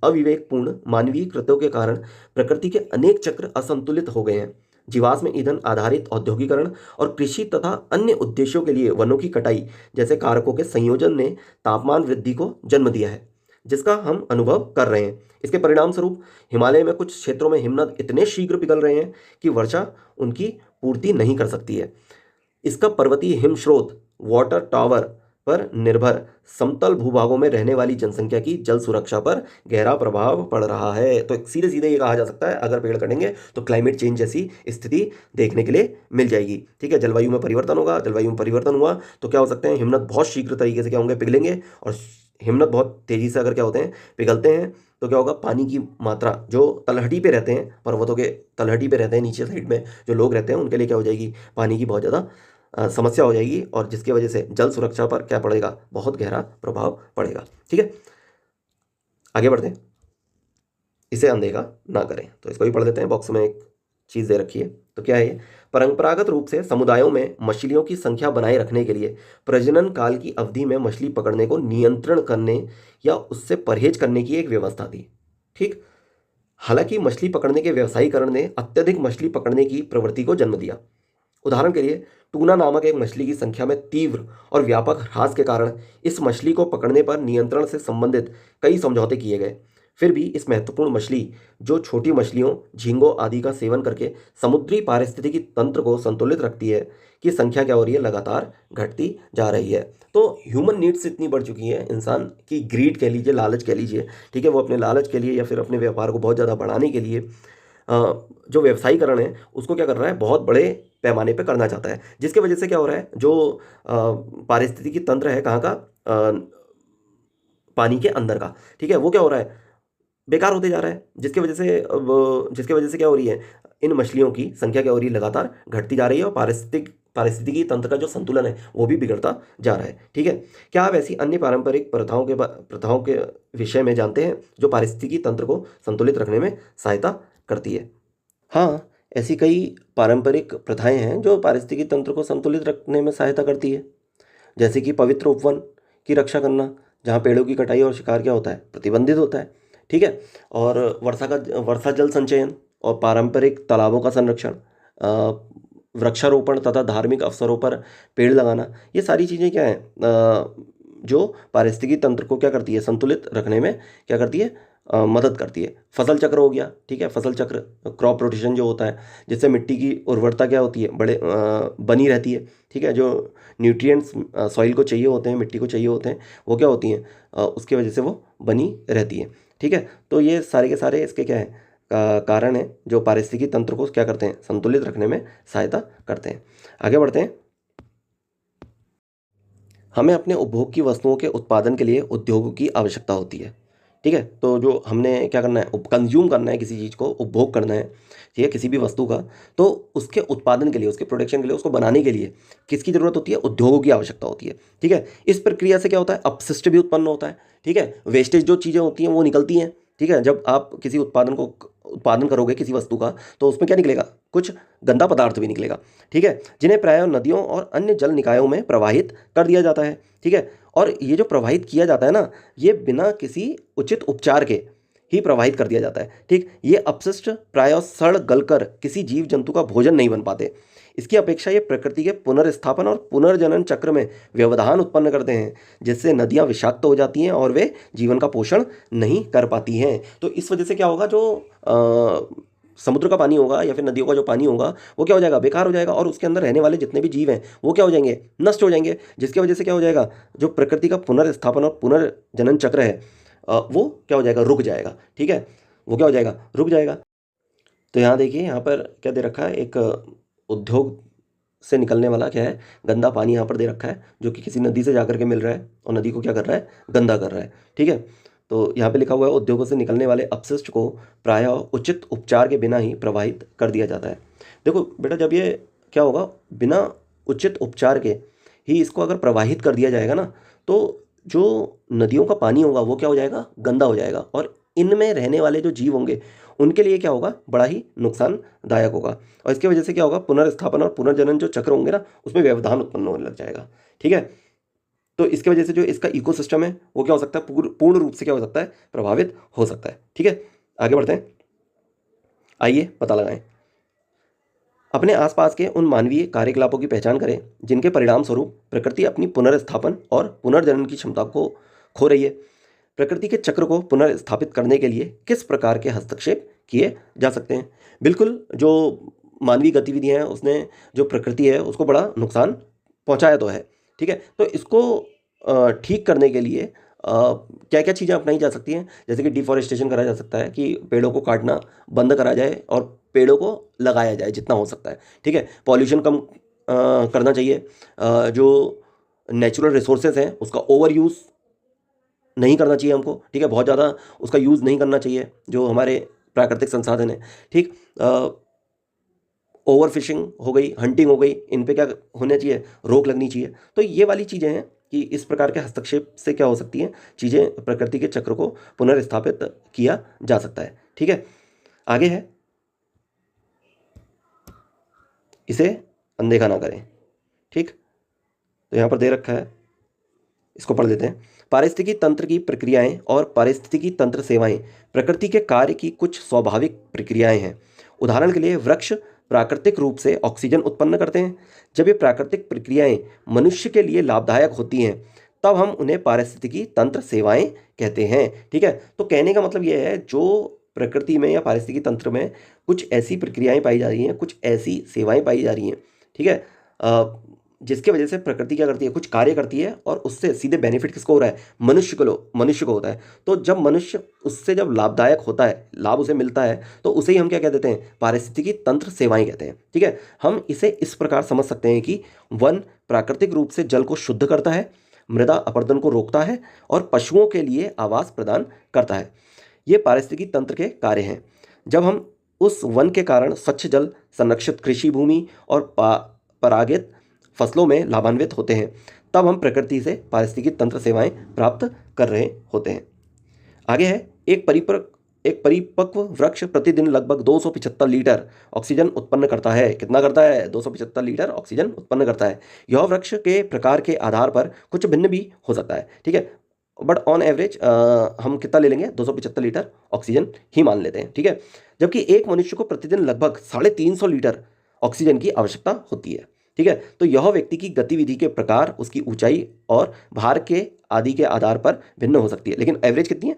अविवेकपूर्ण मानवीय कृत्यों के कारण प्रकृति के अनेक चक्र असंतुलित हो गए हैं। जीवाश्म ईंधन आधारित औद्योगिकरण और कृषि तथा अन्य उद्देश्यों के लिए वनों की कटाई जैसे कारकों के संयोजन ने तापमान वृद्धि को जन्म दिया है, जिसका हम अनुभव कर रहे हैं। इसके परिणाम स्वरूप हिमालय में कुछ क्षेत्रों में हिमनद इतने शीघ्र पिघल रहे हैं कि वर्षा उनकी पूर्ति नहीं कर सकती है। इसका पर्वतीय हिम स्रोत, वाटर टावर पर निर्भर समतल भूभागों में रहने वाली जनसंख्या की जल सुरक्षा पर गहरा प्रभाव पड़ रहा है। तो सीधे सीधे ये कहा जा सकता है, अगर पेड़ कटेंगे तो क्लाइमेट चेंज जैसी स्थिति देखने के लिए मिल जाएगी। ठीक है, जलवायु में परिवर्तन होगा। जलवायु में परिवर्तन हुआ तो क्या हो सकते हैं, हिमनद बहुत शीघ्र तरीके से क्या होंगे, पिघलेंगे। और हिमनद बहुत तेजी से अगर क्या होते हैं, पिघलते हैं, तो क्या होगा, पानी की मात्रा, जो तलहटी पे रहते हैं, पर्वतों के तलहटी पे रहते हैं, नीचे साइड में जो लोग रहते हैं, उनके लिए क्या हो जाएगी, पानी की बहुत ज़्यादा समस्या हो जाएगी। और जिसकी वजह से जल सुरक्षा पर क्या पड़ेगा, बहुत गहरा प्रभाव पड़ेगा। ठीक है, आगे बढ़ते हैं। इसे अनदेखा ना करें, तो इसको भी पढ़ लेते हैं। बॉक्स में एक चीज़ दे रखी है तो क्या है ये? परंपरागत रूप से समुदायों में मछलियों की संख्या बनाए रखने के लिए प्रजनन काल की अवधि में मछली पकड़ने को नियंत्रण करने या उससे परहेज करने की एक व्यवस्था थी। ठीक। हालांकि मछली पकड़ने के व्यवसायीकरण ने अत्यधिक मछली पकड़ने की प्रवृत्ति को जन्म दिया। उदाहरण के लिए टूना नामक एक मछली की संख्या में तीव्र और व्यापक ह्रास के कारण इस मछली को पकड़ने पर नियंत्रण से संबंधित कई समझौते किए गए। फिर भी इस महत्वपूर्ण मछली, जो छोटी मछलियों, झींगों आदि का सेवन करके समुद्री पारिस्थितिकी तंत्र को संतुलित रखती है, की संख्या क्या हो रही है? लगातार घटती जा रही है। तो ह्यूमन नीड्स इतनी बढ़ चुकी है, इंसान की ग्रीड कह लीजिए, लालच कह लीजिए, ठीक है, वो अपने लालच के लिए या फिर अपने व्यापार को बहुत ज़्यादा बढ़ाने के लिए जो व्यवसायीकरण है उसको क्या कर रहा है? बहुत बड़े पैमाने पे करना चाहता है, जिसकी वजह से क्या हो रहा है? जो पारिस्थितिकी तंत्र है कहाँ का? पानी के अंदर का, ठीक है, वो क्या हो रहा है? बेकार होते जा रहा है, जिसकी वजह से क्या हो रही है? इन मछलियों की संख्या क्या हो रही है? लगातार घटती जा रही है और पारिस्थितिकी तंत्र का जो संतुलन है वो भी बिगड़ता जा रहा है। ठीक है। क्या आप ऐसी अन्य पारंपरिक प्रथाओं के विषय में जानते हैं जो पारिस्थितिकी तंत्र को संतुलित रखने में सहायता करती है? हाँ, ऐसी कई पारंपरिक प्रथाएं हैं जो पारिस्थितिकी तंत्र को संतुलित रखने में सहायता करती है। जैसे कि पवित्र उपवन की रक्षा करना, जहाँ पेड़ों की कटाई और शिकार क्या होता है? प्रतिबंधित होता है। ठीक है। और वर्षा जल संचयन और पारंपरिक तालाबों का संरक्षण, वृक्षारोपण तथा धार्मिक अवसरों पर पेड़ लगाना, ये सारी चीज़ें क्या है? जो पारिस्थितिकी तंत्र को क्या करती है? संतुलित रखने में क्या करती है? मदद करती है। फसल चक्र हो गया, ठीक है, फसल चक्र, क्रॉप रोटेशन जो होता है, जिससे मिट्टी की उर्वरता क्या होती है? बनी रहती है। ठीक है। जो न्यूट्रिएंट्स सॉइल को चाहिए होते हैं, मिट्टी को चाहिए होते हैं, वो क्या होती हैं? उसकी वजह से वो बनी रहती है। ठीक है। तो ये सारे के सारे इसके क्या है? कारण है जो पारिस्थितिकी तंत्र को क्या करते हैं? संतुलित रखने में सहायता करते हैं। आगे बढ़ते हैं। हमें अपने उपभोग की वस्तुओं के उत्पादन के लिए उद्योगों की आवश्यकता होती है। ठीक है। तो जो हमने क्या करना है? कंज्यूम करना है, किसी चीज़ को उपभोग करना है, ठीक है, किसी भी वस्तु का, तो उसके उत्पादन के लिए, उसके प्रोडक्शन के लिए, उसको बनाने के लिए किसकी ज़रूरत होती है? उद्योगों की आवश्यकता होती है। ठीक है। इस प्रक्रिया से क्या होता है? अपशिष्ट भी उत्पन्न होता है। ठीक है। वेस्टेज जो चीज़ें होती हैं वो निकलती हैं। ठीक है। जब आप किसी उत्पादन करोगे किसी वस्तु का, तो उसमें क्या निकलेगा? कुछ गंदा पदार्थ भी निकलेगा। ठीक है। जिन्हें प्रायः नदियों और अन्य जल निकायों में प्रवाहित कर दिया जाता है। ठीक है। और ये जो प्रवाहित किया जाता है ना, ये बिना किसी उचित उपचार के ही प्रवाहित कर दिया जाता है। ठीक। ये अपशिष्ट प्रायः सड़ गलकर किसी जीव जंतु का भोजन नहीं बन पाते। इसकी अपेक्षा ये प्रकृति के पुनर्स्थापन और पुनर्जनन चक्र में व्यवधान उत्पन्न करते हैं, जिससे नदियाँ विषाक्त हो जाती हैं और वे जीवन का पोषण नहीं कर पाती हैं। तो इस वजह से क्या होगा? जो समुद्र का पानी होगा या फिर नदियों का जो पानी होगा, वो क्या हो जाएगा? बेकार हो जाएगा, और उसके अंदर रहने वाले जितने भी जीव हैं वो क्या हो जाएंगे? नष्ट हो जाएंगे। जिसकी वजह से क्या हो जाएगा? जो प्रकृति का पुनर्स्थापन और पुनर्जनन चक्र है, वो क्या हो जाएगा? रुक जाएगा। ठीक है। वो क्या हो जाएगा? रुक जाएगा। तो यहाँ देखिए, यहाँ पर क्या दे रखा है? एक उद्योग से निकलने वाला क्या है? गंदा पानी यहाँ पर दे रखा है, जो कि किसी नदी से जाकर के मिल रहा है और नदी को क्या कर रहा है? गंदा कर रहा है। ठीक है। तो यहाँ पे लिखा हुआ है, उद्योगों से निकलने वाले अपशिष्ट को प्रायः उचित उपचार के बिना ही प्रवाहित कर दिया जाता है। देखो बेटा, जब ये क्या होगा? बिना उचित उपचार के ही इसको अगर प्रवाहित कर दिया जाएगा ना, तो जो नदियों का पानी होगा वो क्या हो जाएगा? गंदा हो जाएगा, और इनमें रहने वाले जो जीव होंगे उनके लिए क्या होगा? बड़ा ही नुकसानदायक होगा। और इसकी वजह से क्या होगा? पुनर्स्थापन और पुनर्जनन जो चक्र होंगे ना, उसमें व्यवधान उत्पन्न होने लग जाएगा। ठीक है। तो इसकी वजह से जो इसका इकोसिस्टम है वो क्या हो सकता है? पूर्ण रूप से क्या हो सकता है? प्रभावित हो सकता है। ठीक है। आगे बढ़ते हैं। आइए पता लगाएं। अपने आसपास के उन मानवीय कार्यकलापों की पहचान करें जिनके परिणाम स्वरूप प्रकृति अपनी पुनर्स्थापन और पुनर्जनन की क्षमता को खो रही है। प्रकृति के चक्र को पुनर्स्थापित करने के लिए किस प्रकार के हस्तक्षेप किए जा सकते हैं? बिल्कुल, जो मानवीय गतिविधियां हैं उसने जो प्रकृति है उसको बड़ा नुकसान पहुंचाया तो है। ठीक है। तो इसको ठीक करने के लिए क्या क्या चीज़ें अपनाई जा सकती हैं? जैसे कि डिफॉरेस्टेशन करा जा सकता है, कि पेड़ों को काटना बंद करा जाए और पेड़ों को लगाया जाए जितना हो सकता है। ठीक है। पॉल्यूशन कम करना चाहिए। जो नेचुरल रिसोर्सेज हैं उसका ओवर यूज़ नहीं करना चाहिए हमको। ठीक है। बहुत ज़्यादा उसका यूज़ नहीं करना चाहिए, जो हमारे प्राकृतिक संसाधन हैं। ठीक। ओवर फिशिंग हो गई, हंटिंग हो गई, इन पे क्या होना चाहिए? रोक लगनी चाहिए। तो ये वाली चीज़ें हैं कि इस प्रकार के हस्तक्षेप से क्या हो सकती हैं? चीज़ें, प्रकृति के चक्र को पुनर्स्थापित किया जा सकता है। ठीक है। आगे है, इसे अनदेखा ना करें। ठीक, तो यहाँ पर दे रखा है, इसको पढ़ लेते हैं। पारिस्थितिकी तंत्र की प्रक्रियाएं और पारिस्थितिकी तंत्र सेवाएं प्रकृति के कार्य की कुछ स्वाभाविक प्रक्रियाएं हैं। उदाहरण के लिए वृक्ष प्राकृतिक रूप से ऑक्सीजन उत्पन्न करते हैं। जब ये प्राकृतिक प्रक्रियाएं मनुष्य के लिए लाभदायक होती हैं तब हम उन्हें पारिस्थितिकी तंत्र सेवाएं कहते हैं। ठीक है, तो कहने का मतलब ये है, जो प्रकृति में या पारिस्थितिकी तंत्र में कुछ ऐसी प्रक्रियाएं पाई जा रही हैं, कुछ ऐसी सेवाएं पाई जा रही हैं, ठीक है, जिसके वजह से प्रकृति क्या करती है, कुछ कार्य करती है और उससे सीधे बेनिफिट किसको हो रहा है, मनुष्य को होता है। तो जब मनुष्य उससे जब लाभदायक होता है, लाभ उसे मिलता है, तो उसे ही हम क्या कह देते हैं, पारिस्थितिकी तंत्र सेवाएं कहते हैं। ठीक है, हम इसे इस प्रकार समझ सकते हैं कि वन प्राकृतिक रूप से जल को शुद्ध करता है, मृदा अपरदन को रोकता है और पशुओं के लिए आवास प्रदान करता है। ये पारिस्थितिकी तंत्र के कार्य हैं। जब हम उस वन के कारण स्वच्छ जल, संरक्षित कृषि भूमि और परागित फसलों में लाभान्वित होते हैं, तब हम प्रकृति से पारिस्थितिकी तंत्र सेवाएं प्राप्त कर रहे होते हैं। आगे है, एक परिपक्व वृक्ष प्रतिदिन लगभग 275 लीटर ऑक्सीजन उत्पन्न करता है। कितना करता है, 275 लीटर ऑक्सीजन उत्पन्न करता है। यह वृक्ष के प्रकार के आधार पर कुछ भिन्न भी हो सकता है। ठीक है, बट ऑन एवरेज हम कितना ले लेंगे, 275 लीटर ऑक्सीजन ही मान लेते हैं। ठीक है, जबकि एक मनुष्य को प्रतिदिन लगभग 350 लीटर ऑक्सीजन की आवश्यकता होती है। ठीक है, तो यह व्यक्ति की गतिविधि के प्रकार, उसकी ऊंचाई और भार के आदि के आधार पर भिन्न हो सकती है, लेकिन एवरेज कितनी है,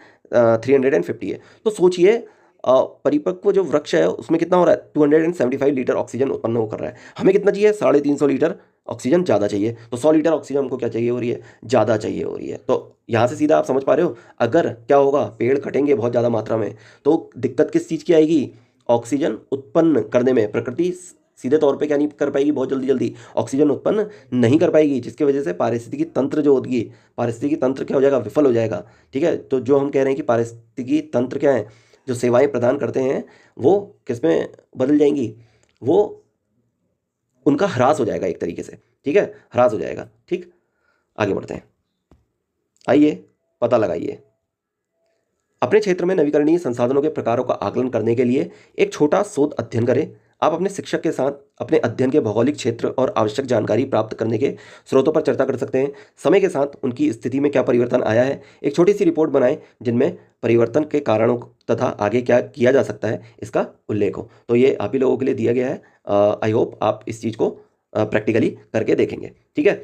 350 है। तो सोचिए, परिपक्व जो वृक्ष है उसमें कितना हो रहा है, 275 लीटर ऑक्सीजन उत्पन्न हो कर रहा है। हमें कितना चाहिए, 350 लीटर ऑक्सीजन ज़्यादा चाहिए। तो 100 लीटर ऑक्सीजन हमको क्या चाहिए हो रही है, ज़्यादा चाहिए हो रही है। तो यहाँ से सीधा आप समझ पा रहे हो, अगर क्या होगा, पेड़ कटेंगे बहुत ज़्यादा मात्रा में, तो दिक्कत किस चीज़ की आएगी, ऑक्सीजन उत्पन्न करने में। प्रकृति सीधे तौर पे क्या नहीं कर पाएगी, बहुत जल्दी जल्दी ऑक्सीजन उत्पन्न नहीं कर पाएगी, जिसकी वजह से पारिस्थितिकी तंत्र जो होगी, पारिस्थितिकी तंत्र क्या हो जाएगा, विफल हो जाएगा। ठीक है, तो जो हम कह रहे हैं कि पारिस्थितिकी तंत्र क्या है, जो सेवाएं प्रदान करते हैं, वो किस में बदल जाएंगी, वो उनका ह्रास हो जाएगा एक तरीके से। ठीक है, ह्रास हो जाएगा। ठीक, आगे बढ़ते हैं। आइए पता लगाइए, अपने क्षेत्र में नवीकरणीय संसाधनों के प्रकारों का आकलन करने के लिए एक छोटा शोध अध्ययन करें। आप अपने शिक्षक के साथ अपने अध्ययन के भौगोलिक क्षेत्र और आवश्यक जानकारी प्राप्त करने के स्रोतों पर चर्चा कर सकते हैं। समय के साथ उनकी स्थिति में क्या परिवर्तन आया है, एक छोटी सी रिपोर्ट बनाएं जिनमें परिवर्तन के कारणों तथा आगे क्या किया जा सकता है इसका उल्लेख हो। तो ये आप ही लोगों के लिए दिया गया है। आई होप आप इस चीज़ को प्रैक्टिकली करके देखेंगे। ठीक है,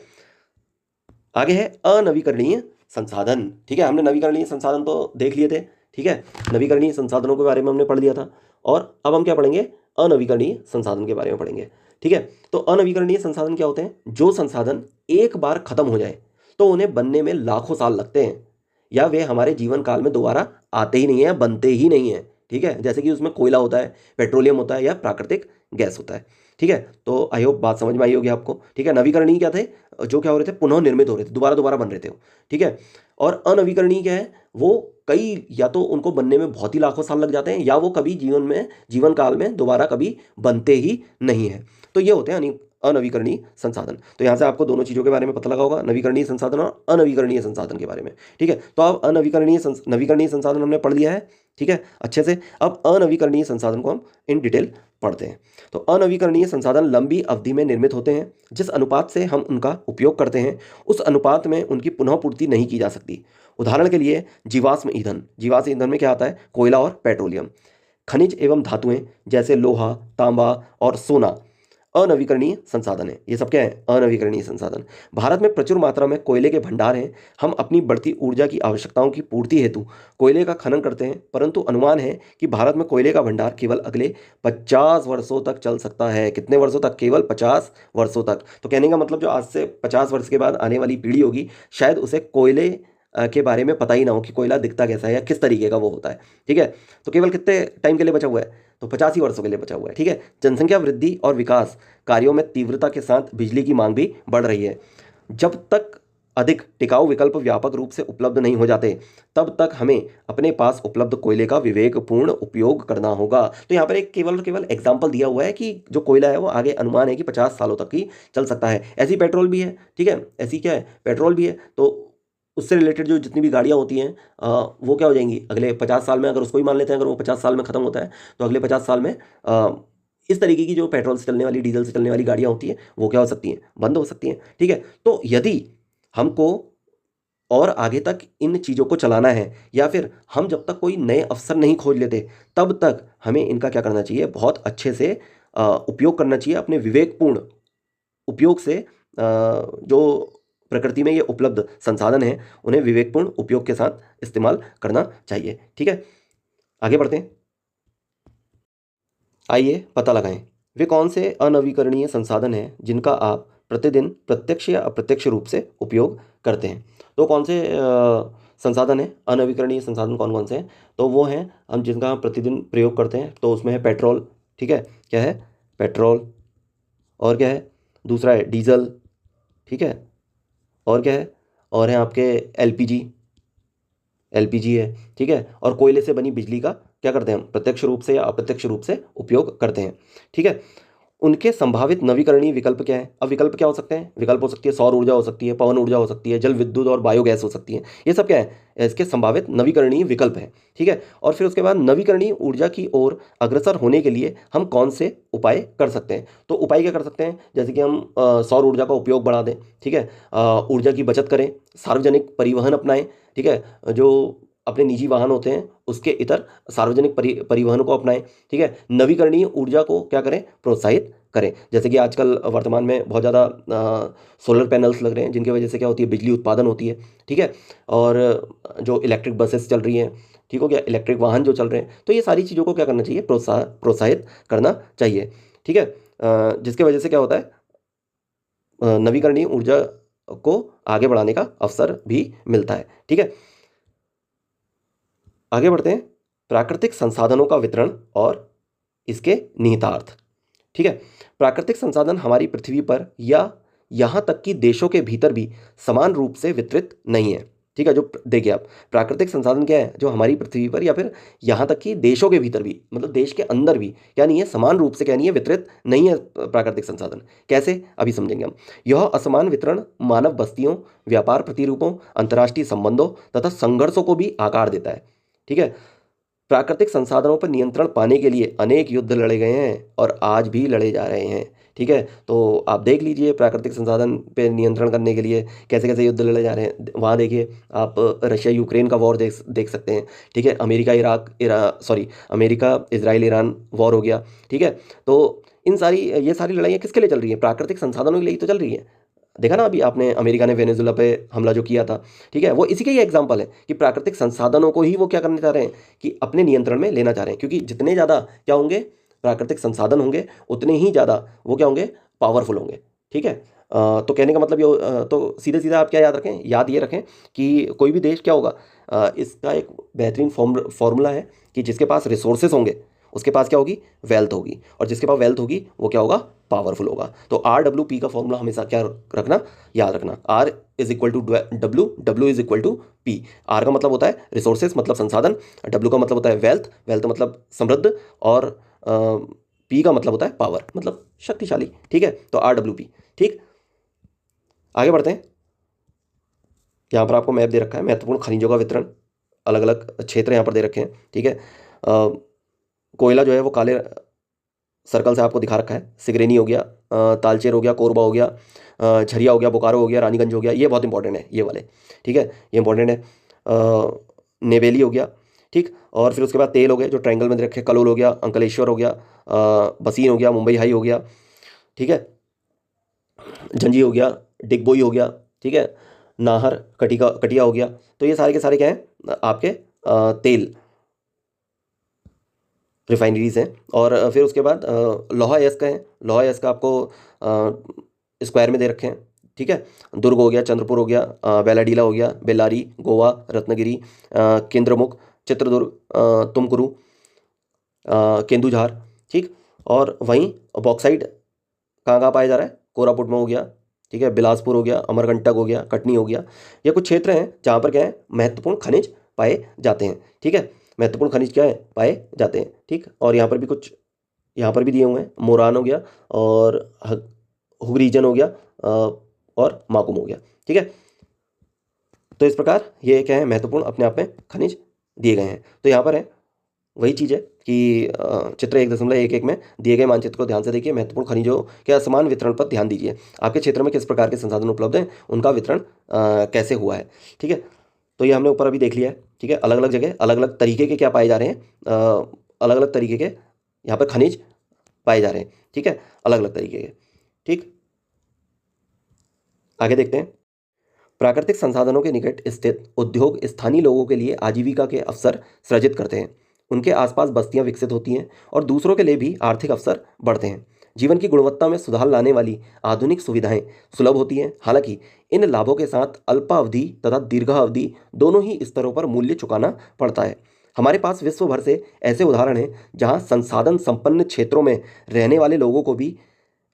आगे है अनवीकरणीय संसाधन। ठीक है, हमने नवीकरणीय संसाधन तो देख लिए थे। ठीक है, नवीकरणीय संसाधनों के बारे में हमने पढ़ लिया था, और अब हम क्या पढ़ेंगे, अनवीकरणीय संसाधन के बारे में पढ़ेंगे। ठीक है, तो अनवीकरणीय संसाधन क्या होते हैं, जो संसाधन एक बार खत्म हो जाए तो उन्हें बनने में लाखों साल लगते हैं, या वे हमारे जीवन काल में दोबारा आते ही नहीं है, बनते ही नहीं है। ठीक है, जैसे कि उसमें कोयला होता है, पेट्रोलियम होता है, या प्राकृतिक गैस होता है। ठीक है, तो आई होप बात समझ में आई होगी आपको। ठीक है, नवीकरणीय क्या थे, जो क्या हो रहे थे, पुनः निर्मित हो रहे थे, दोबारा दोबारा बन रहे थे। ठीक है, और अनवीकरणीय क्या है, वो कई, या तो उनको बनने में बहुत ही लाखों साल लग जाते हैं, या वो कभी जीवन काल में दोबारा कभी बनते ही नहीं है। तो ये होते हैं अनवीकरणीय संसाधन। तो यहाँ से आपको दोनों चीज़ों के बारे में पता लगा होगा, नवीकरणीय संसाधन और अनवीकरणीय संसाधन के बारे में। ठीक है, तो अब नवीकरणीय संसाधन हमने पढ़ लिया है। ठीक है, अच्छे से। अब अनवीकरणीय संसाधन को हम इन डिटेल पढ़ते हैं। तो अनवीकरणीय संसाधन लंबी अवधि में निर्मित होते हैं। जिस अनुपात से हम उनका उपयोग करते हैं, उस अनुपात में उनकी पुनः पूर्ति नहीं की जा सकती। उदाहरण के लिए जीवाश्म ईंधन में क्या आता है, कोयला और पेट्रोलियम। खनिज एवं धातुएं जैसे लोहा, तांबा और सोना अनवीकरणीय संसाधन है। ये सब क्या है, अनवीकरणीय संसाधन। भारत में प्रचुर मात्रा में कोयले के भंडार हैं। हम अपनी बढ़ती ऊर्जा की आवश्यकताओं की पूर्ति हेतु कोयले का खनन करते हैं, परंतु अनुमान है कि भारत में कोयले का भंडार केवल अगले 50 वर्षों तक चल सकता है। कितने वर्षों तक, केवल 50 वर्षों तक। तो कहने का मतलब जो आज से 50 वर्ष के बाद आने वाली पीढ़ी होगी, शायद उसे कोयले के बारे में पता ही ना हो कि कोयला दिखता कैसा है या किस तरीके का वो होता है। ठीक है, तो केवल कितने टाइम के लिए बचा हुआ है, तो 85 वर्षों के लिए बचा हुआ है। ठीक है, जनसंख्या वृद्धि और विकास कार्यों में तीव्रता के साथ बिजली की मांग भी बढ़ रही है। जब तक अधिक टिकाऊ विकल्प व्यापक रूप से उपलब्ध नहीं हो जाते, तब तक हमें अपने पास उपलब्ध कोयले का विवेकपूर्ण उपयोग करना होगा। तो यहाँ पर एक केवल एग्जाम्पल दिया हुआ है कि जो कोयला है वो आगे अनुमान है कि 50 सालों तक ही चल सकता है। ऐसी पेट्रोल भी है। ठीक है, ऐसी क्या है, पेट्रोल भी है। तो उससे रिलेटेड जो जितनी भी गाड़ियाँ होती हैं, वो क्या हो जाएंगी अगले 50 साल में। अगर उसको ही मान लेते हैं, अगर वो 50 साल में ख़त्म होता है, तो अगले 50 साल में इस तरीके की जो पेट्रोल से चलने वाली, डीजल से चलने वाली गाड़ियाँ होती हैं वो क्या हो सकती हैं, बंद हो सकती हैं। ठीक है, तो यदि हमको और आगे तक इन चीज़ों को चलाना है, या फिर हम जब तक कोई नए अवसर नहीं खोज लेते तब तक हमें इनका क्या करना चाहिए, बहुत अच्छे से उपयोग करना चाहिए। अपने विवेकपूर्ण उपयोग से जो प्रकृति में ये उपलब्ध संसाधन हैं उन्हें विवेकपूर्ण उपयोग के साथ इस्तेमाल करना चाहिए। ठीक है, आगे बढ़ते हैं। आइए पता लगाएं वे कौन से अनवीकरणीय संसाधन हैं जिनका आप प्रतिदिन प्रत्यक्ष या अप्रत्यक्ष रूप से उपयोग करते हैं। तो कौन से संसाधन हैं, अनवीकरणीय संसाधन कौन कौन से हैं, तो वो हैं हम जिनका हम प्रतिदिन प्रयोग करते हैं। तो उसमें है पेट्रोल, ठीक है, क्या है, पेट्रोल। और क्या है, दूसरा है डीजल, ठीक है। और क्या है, और है आपके एलपीजी, एलपीजी है, ठीक है। और कोयले से बनी बिजली का क्या करते हैं हम, प्रत्यक्ष रूप से या अप्रत्यक्ष रूप से उपयोग करते हैं। ठीक है, उनके संभावित नवीकरणीय विकल्प क्या है। अब विकल्प क्या हो सकते हैं, विकल्प हो सकती है सौर ऊर्जा, हो सकती है पवन ऊर्जा, हो सकती है जल विद्युत और बायोगैस हो सकती है। ये सब क्या है, इसके संभावित नवीकरणीय विकल्प हैं। ठीक है, और फिर उसके बाद नवीकरणीय ऊर्जा की ओर अग्रसर होने के लिए हम कौन से उपाय कर सकते हैं। तो उपाय क्या कर सकते हैं, जैसे कि हम सौर ऊर्जा का उपयोग बढ़ा दें, ठीक है, ऊर्जा की बचत करें, सार्वजनिक परिवहन अपनाएं, ठीक है, जो अपने निजी वाहन होते हैं उसके इतर सार्वजनिक परिवहन को अपनाएं। ठीक है, नवीकरणीय ऊर्जा को क्या करें, प्रोत्साहित करें। जैसे कि आजकल वर्तमान में बहुत ज़्यादा सोलर पैनल्स लग रहे हैं जिनकी वजह से क्या होती है, बिजली उत्पादन होती है। ठीक है, और जो इलेक्ट्रिक बसेस चल रही हैं, ठीक हो गया, इलेक्ट्रिक वाहन जो चल रहे हैं, तो ये सारी चीज़ों को क्या करना चाहिए, प्रोत्साहित करना चाहिए। ठीक है, जिसकी वजह से क्या होता है, नवीकरणीय ऊर्जा को आगे बढ़ाने का अवसर भी मिलता है। ठीक है, आगे बढ़ते हैं। प्राकृतिक संसाधनों का वितरण और इसके निहितार्थ। ठीक है, प्राकृतिक संसाधन हमारी पृथ्वी पर या यहाँ तक कि देशों के भीतर भी समान रूप से वितरित नहीं है। ठीक है, जो देखिए आप, प्राकृतिक संसाधन क्या है, जो हमारी पृथ्वी पर या फिर यहाँ तक कि देशों के भीतर भी, मतलब देश के अंदर भी क्या नहीं है, समान रूप से क्या नहीं है, वितरित नहीं है प्राकृतिक संसाधन। कैसे, अभी समझेंगे हम। यह असमान वितरण मानव बस्तियों, व्यापार प्रतिरूपों, अंतर्राष्ट्रीय संबंधों तथा संघर्षों को भी आकार देता है। ठीक है, प्राकृतिक संसाधनों पर नियंत्रण पाने के लिए अनेक युद्ध लड़े गए हैं और आज भी लड़े जा रहे हैं। ठीक है, तो आप देख लीजिए प्राकृतिक संसाधन पे नियंत्रण करने के लिए कैसे कैसे युद्ध लड़े जा रहे हैं। वहाँ देखिए आप, रशिया यूक्रेन का वॉर देख सकते हैं। ठीक है, अमेरिका इजराइल ईरान वॉर हो गया। ठीक है, तो ये सारी लड़ाइयाँ किसके लिए चल रही हैं, प्राकृतिक संसाधनों के लिए ही तो चल रही है। देखा ना अभी आपने, अमेरिका ने वेनेजुला पे हमला जो किया था, ठीक है, वो इसी का ही एग्जाम्पल है कि प्राकृतिक संसाधनों को ही वो क्या करना चाह रहे हैं, कि अपने नियंत्रण में लेना चाह रहे हैं। क्योंकि जितने ज़्यादा क्या होंगे, प्राकृतिक संसाधन होंगे, उतने ही ज़्यादा वो क्या होंगे, पावरफुल होंगे। ठीक है, तो कहने का मतलब ये, तो सीधे सीधा आप क्या याद रखें, याद ये रखें कि कोई भी देश क्या होगा, इसका एक बेहतरीन फॉर्मूला है कि जिसके पास रिसोर्सेज होंगे उसके पास क्या होगी, वेल्थ होगी, और जिसके पास वेल्थ होगी वो क्या होगा, पावरफुल होगा। तो RWP का फॉर्मूला हमेशा क्या रखना, याद रखना, R is equal to W, W is equal to P. R का मतलब होता है रिसोर्सेज, मतलब संसाधन, डब्ल्यू का मतलब होता है वेल्थ, वेल्थ मतलब समृद्ध, और पी का मतलब होता है पावर, मतलब शक्तिशाली। ठीक है, तो RWP। ठीक, आगे बढ़ते हैं। यहाँ पर आपको मैप दे रखा है, महत्वपूर्ण खनिजों का वितरण, अलग अलग क्षेत्र यहाँ पर दे रखे हैं। ठीक है, कोयला जो है वो काले सर्कल से आपको दिखा रखा है। सिगरेनी हो गया, तालचेर हो गया, कोरबा हो गया, झरिया हो गया, बोकारो हो गया, रानीगंज हो गया, ये बहुत इंपॉर्टेंट है ये वाले। ठीक है, ये इंपॉर्टेंट है। नेवेली हो गया, ठीक। और फिर उसके बाद तेल हो गए जो ट्रायंगल में दे रखे, कलोल हो गया, अंकलेश्वर हो गया, बसीन हो गया, मुंबई हाई हो गया, ठीक है, झंझी हो गया, डिगबोई हो गया, ठीक है, नाहर, कटिया हो गया। तो ये सारे के सारे क्या हैं, आपके तेल रिफाइनरीज हैं। और फिर उसके बाद लोहा एस का है, लोहा एस का आपको स्क्वायर में दे रखे हैं। ठीक है, दुर्ग हो गया, चंद्रपुर हो गया, बेलाडीला हो गया, बेल्लारी, गोवा, रत्नगिरी, केंद्रमुख, चित्रदुर्ग, तुमकुरू, केंदुझार, ठीक। और वहीं बॉक्साइड कहाँ कहाँ पाया जा रहा है, कोरापुट में हो गया, ठीक है, बिलासपुर हो गया, अमरकंटक हो गया, कटनी हो गया। ये कुछ क्षेत्र हैं जहाँ पर क्या है, महत्वपूर्ण खनिज पाए जाते हैं। ठीक है, महत्वपूर्ण खनिज क्या है, पाए जाते हैं। ठीक, और यहाँ पर भी कुछ, यहाँ पर भी दिए हुए हैं, मोरान हो गया, और हुगरीजन हो गया, और माकुम हो गया। ठीक है, तो इस प्रकार ये क्या है, महत्वपूर्ण अपने आप में खनिज दिए गए हैं। तो यहाँ पर है वही चीज़ है कि चित्र 1.11 में दिए गए मानचित्र को ध्यान से देखिए। महत्वपूर्ण खनिजों के असमान वितरण पर ध्यान दीजिए। आपके क्षेत्र में किस प्रकार के संसाधन उपलब्ध हैं, उनका वितरण कैसे हुआ है। ठीक है, तो ये हमने ऊपर अभी देख लिया है। ठीक है, अलग अलग जगह अलग अलग तरीके के क्या पाए जा रहे हैं, अलग अलग तरीके के यहाँ पर खनिज पाए जा रहे हैं। ठीक है, अलग अलग तरीके के। ठीक, आगे देखते हैं। प्राकृतिक संसाधनों के निकट स्थित उद्योग स्थानीय लोगों के लिए आजीविका के अवसर सृजित करते हैं। उनके आसपास बस्तियां विकसित होती हैं और दूसरों के लिए भी आर्थिक अवसर बढ़ते हैं। जीवन की गुणवत्ता में सुधार लाने वाली आधुनिक सुविधाएं सुलभ होती हैं। हालांकि इन लाभों के साथ अल्पावधि तथा दीर्घावधि दोनों ही स्तरों पर मूल्य चुकाना पड़ता है। हमारे पास विश्व भर से ऐसे उदाहरण हैं जहां संसाधन संपन्न क्षेत्रों में रहने वाले लोगों को भी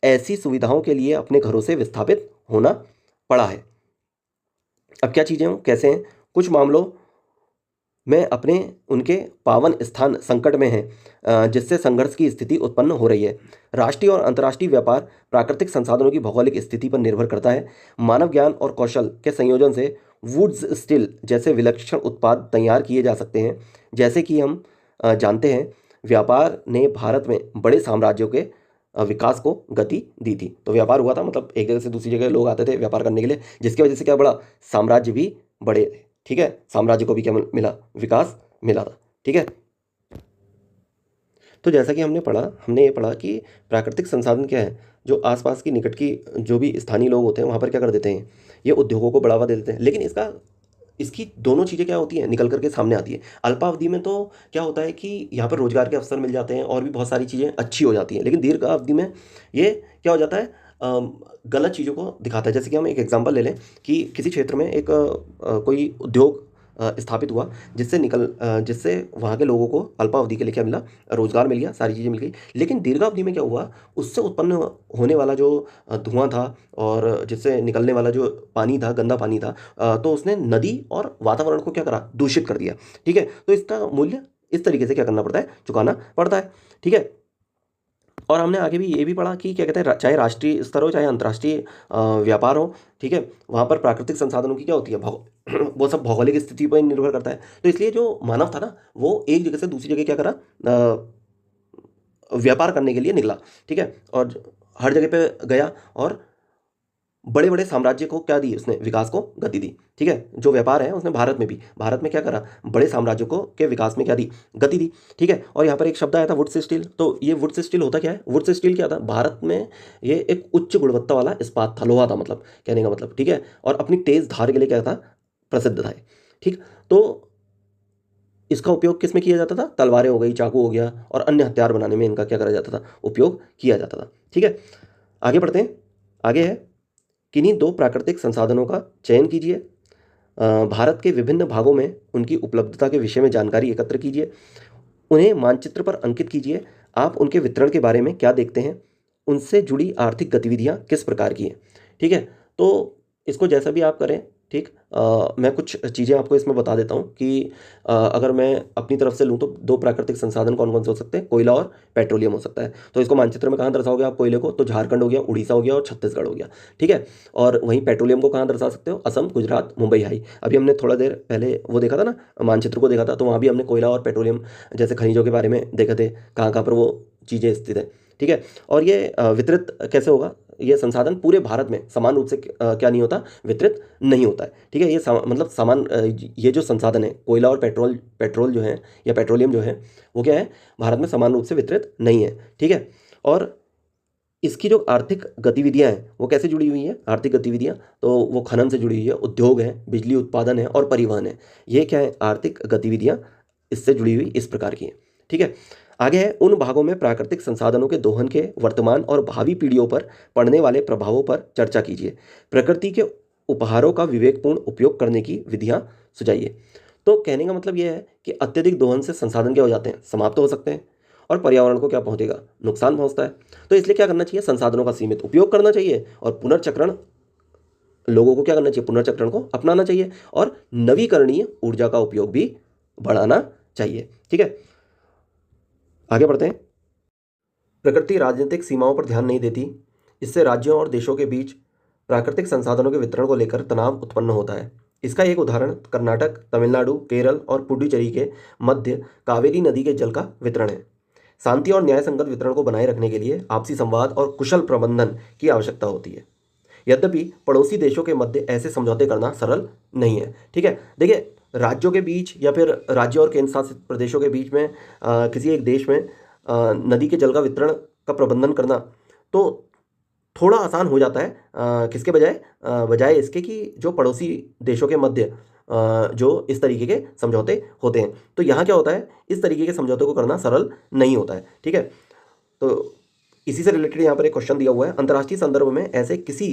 ऐसी सुविधाओं के लिए अपने घरों से विस्थापित होना पड़ा है। अब क्या चीज़ें हों, कैसे हैं? कुछ मामलों में अपने उनके पावन स्थान संकट में हैं, जिससे संघर्ष की स्थिति उत्पन्न हो रही है। राष्ट्रीय और अंतर्राष्ट्रीय व्यापार प्राकृतिक संसाधनों की भौगोलिक स्थिति पर निर्भर करता है। मानव ज्ञान और कौशल के संयोजन से वुड्स स्टील जैसे विलक्षण उत्पाद तैयार किए जा सकते हैं। जैसे कि हम जानते हैं, व्यापार ने भारत में बड़े साम्राज्यों के विकास को गति दी थी। तो व्यापार हुआ था, मतलब एक जगह से दूसरी जगह लोग आते थे व्यापार करने के लिए, जिसकी वजह से क्या बड़ा साम्राज्य भी बड़े थे। ठीक है, साम्राज्य को भी क्या मिला, विकास मिला था। ठीक है, तो जैसा कि हमने ये पढ़ा कि प्राकृतिक संसाधन क्या है, जो आसपास की निकट की जो भी स्थानीय लोग होते हैं वहाँ पर क्या कर देते हैं, ये उद्योगों को बढ़ावा दे देते हैं। लेकिन इसकी दोनों चीज़ें क्या होती हैं, निकल करके सामने आती है। अल्पावधि में तो क्या होता है कि यहाँ पर रोजगार के अवसर मिल जाते हैं और भी बहुत सारी चीज़ें अच्छी हो जाती हैं। लेकिन दीर्घ अवधि में ये क्या हो जाता है, गलत चीज़ों को दिखाता है। जैसे कि हम एक एग्जांपल ले लें कि किसी क्षेत्र में एक कोई उद्योग स्थापित हुआ, जिससे वहाँ के लोगों को अल्पावधि के लिए क्या मिला, रोजगार मिल गया, सारी चीज़ें मिल गई। लेकिन दीर्घावधि में क्या हुआ, उससे उत्पन्न होने वाला जो धुआं था और जिससे निकलने वाला जो पानी था, गंदा पानी था, तो उसने नदी और वातावरण को क्या करा, दूषित कर दिया। ठीक है, तो इसका मूल्य इस तरीके से क्या करना पड़ता है, चुकाना पड़ता है। ठीक है, और हमने आगे भी ये भी पढ़ा कि क्या कहते हैं, चाहे राष्ट्रीय स्तर हो चाहे अंतर्राष्ट्रीय व्यापार हो, ठीक है, वहाँ पर प्राकृतिक संसाधनों की क्या होती है, वो सब भौगोलिक स्थिति पर निर्भर करता है। तो इसलिए जो मानव था ना, वो एक जगह से दूसरी जगह क्या करा, व्यापार करने के लिए निकला। ठीक है, और हर जगह पे गया और बड़े बड़े साम्राज्य को क्या दी, उसने विकास को गति दी। ठीक है, जो व्यापार है उसने भारत में क्या करा, बड़े साम्राज्यों को के विकास में क्या दी, गति दी। ठीक है, और यहाँ पर एक शब्द आया था वुड्स स्टील। तो ये वुड्स स्टील होता क्या है, वुड्स स्टील क्या था, भारत में ये एक उच्च गुणवत्ता वाला इस्पात था, लोहा था, मतलब कहने का मतलब। ठीक है, और अपनी तेज धार के लिए क्या था, प्रसिद्ध था ये। ठीक, तो इसका उपयोग किस में किया जाता था, तलवारें हो गई, चाकू हो गया, और अन्य हथियार बनाने में इनका क्या करा जाता था, उपयोग किया जाता था। ठीक है, आगे बढ़ते हैं। आगे है, किन्हीं दो प्राकृतिक संसाधनों का चयन कीजिए। भारत के विभिन्न भागों में उनकी उपलब्धता के विषय में जानकारी एकत्र कीजिए। उन्हें मानचित्र पर अंकित कीजिए। आप उनके वितरण के बारे में क्या देखते हैं, उनसे जुड़ी आर्थिक गतिविधियां किस प्रकार की हैं। ठीक है, तो इसको जैसा भी आप करें। ठीक, मैं कुछ चीज़ें आपको इसमें बता देता हूँ कि अगर मैं अपनी तरफ से लूँ तो दो प्राकृतिक संसाधन कौन कौन से हो सकते हैं, कोयला और पेट्रोलियम हो सकता है। तो इसको मानचित्र में कहाँ दर्शाओगे आप, कोयले को तो झारखंड हो गया, उड़ीसा हो गया और छत्तीसगढ़ हो गया। ठीक है, और वहीं पेट्रोलियम को कहाँ दर्शा सकते हो, असम, गुजरात, मुंबई हाई। अभी हमने थोड़ा देर पहले वो देखा था ना, मानचित्र को देखा था, तो वहाँ भी हमने कोयला और पेट्रोलियम जैसे खनिजों के बारे में देखे थे, कहाँ कहाँ पर वो चीज़ें स्थित है। ठीक है, और ये वितरित कैसे होगा, ये संसाधन पूरे भारत में समान रूप से क्या नहीं होता, वितरित नहीं होता है। ठीक है, ये मतलब समान ये जो संसाधन है, कोयला और पेट्रोल जो है या पेट्रोलियम जो है, वो क्या है, भारत में समान रूप से वितरित नहीं है। ठीक है, और इसकी जो आर्थिक गतिविधियां हैं वो कैसे जुड़ी हुई हैं, आर्थिक गतिविधियां तो वो खनन से जुड़ी हुई है, उद्योग है, बिजली उत्पादन है और परिवहन है। ये क्या है, आर्थिक गतिविधियां इससे जुड़ी हुई इस प्रकार की हैं। ठीक है, आगे है, उन भागों में प्राकृतिक संसाधनों के दोहन के वर्तमान और भावी पीढ़ियों पर पड़ने वाले प्रभावों पर चर्चा कीजिए। प्रकृति के उपहारों का विवेकपूर्ण उपयोग करने की विधियां सुझाइए। तो कहने का मतलब यह है कि अत्यधिक दोहन से संसाधन क्या हो जाते हैं, समाप्त हो सकते हैं, और पर्यावरण को क्या पहुंचेगा, नुकसान पहुंचता है। तो इसलिए क्या करना चाहिए, संसाधनों का सीमित उपयोग करना चाहिए और पुनर्चक्रण, लोगों को क्या करना चाहिए, पुनर्चक्रण को अपनाना चाहिए और नवीकरणीय ऊर्जा का उपयोग भी बढ़ाना चाहिए। ठीक है, आगे बढ़ते हैं। प्रकृति राजनीतिक सीमाओं पर ध्यान नहीं देती। इससे राज्यों और देशों के बीच प्राकृतिक संसाधनों के वितरण को लेकर तनाव उत्पन्न होता है। इसका एक उदाहरण कर्नाटक, तमिलनाडु, केरल और पुडुचेरी के मध्य कावेरी नदी के जल का वितरण है। शांति और न्याय संगत वितरण को बनाए रखने के लिए आपसी संवाद और कुशल प्रबंधन की आवश्यकता होती है। यद्यपि पड़ोसी देशों के मध्य ऐसे समझौते करना सरल नहीं है। ठीक है, देखिए, राज्यों के बीच या फिर राज्य और केंद्र शासित प्रदेशों के बीच में किसी एक देश में नदी के जल का वितरण का प्रबंधन करना तो थोड़ा आसान हो जाता है। किसके बजाय? बजाय इसके कि जो पड़ोसी देशों के मध्य जो इस तरीके के समझौते होते हैं। तो यहाँ क्या होता है, इस तरीके के समझौते को करना सरल नहीं होता है। ठीक है, तो इसी से रिलेटेड यहाँ पर एक क्वेश्चन दिया हुआ है, अंतर्राष्ट्रीय संदर्भ में ऐसे किसी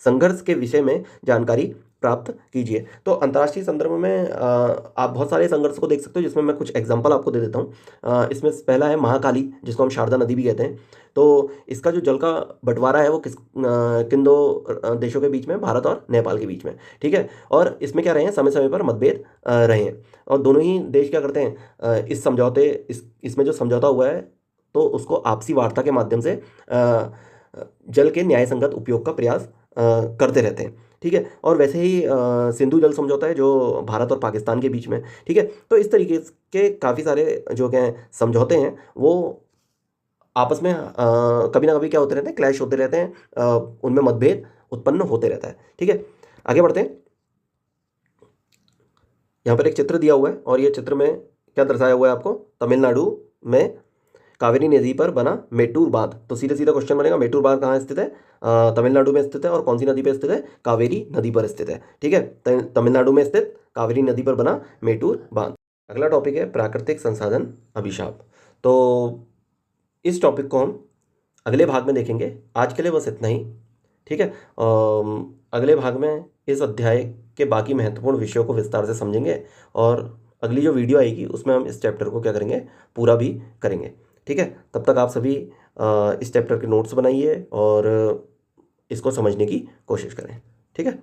संघर्ष के विषय में जानकारी प्राप्त कीजिए। तो अंतर्राष्ट्रीय संदर्भ में आप बहुत सारे संघर्ष को देख सकते हो, जिसमें मैं कुछ एग्जांपल आपको दे देता हूँ। इसमें पहला है महाकाली, जिसको हम शारदा नदी भी कहते हैं। तो इसका जो जल का बंटवारा है वो किन दो देशों के बीच में, भारत और नेपाल के बीच में। ठीक है, और इसमें क्या रहे हैं, समय समय पर मतभेद रहे हैं, और दोनों ही देश क्या करते हैं, इसमें जो समझौता हुआ है तो उसको आपसी वार्ता के माध्यम से जल के न्याय संगत उपयोग का प्रयास करते रहते हैं। ठीक है, और वैसे ही सिंधु जल समझौता है जो भारत और पाकिस्तान के बीच में। ठीक है, तो इस तरीके के काफ़ी सारे जो क्या हैं समझौते हैं वो आपस में कभी ना कभी क्या होते रहते हैं, क्लैश होते रहते हैं, उनमें मतभेद उत्पन्न होते रहता है। ठीक है, आगे बढ़ते हैं। यहाँ पर एक चित्र दिया हुआ है और ये चित्र में क्या दर्शाया हुआ है आपको, तमिलनाडु में कावेरी नदी पर बना मेट्टूर बांध। तो सीधा सीधा क्वेश्चन बनेगा, मेट्टूर बांध कहाँ स्थित है? तमिलनाडु में स्थित है, और कौन सी नदी पर स्थित है? कावेरी नदी पर स्थित है। ठीक है, तमिलनाडु में स्थित कावेरी नदी पर बना मेट्टूर बांध। अगला टॉपिक है प्राकृतिक संसाधन अभिशाप। तो इस टॉपिक को हम अगले भाग में देखेंगे। आज के लिए बस इतना ही। ठीक है, अगले भाग में इस अध्याय के बाकी महत्वपूर्ण विषयों को विस्तार से समझेंगे, और अगली जो वीडियो आएगी उसमें हम इस चैप्टर को क्या करेंगे, पूरा भी करेंगे। ठीक है, तब तक आप सभी इस चैप्टर के नोट्स बनाइए और इसको समझने की कोशिश करें। ठीक है।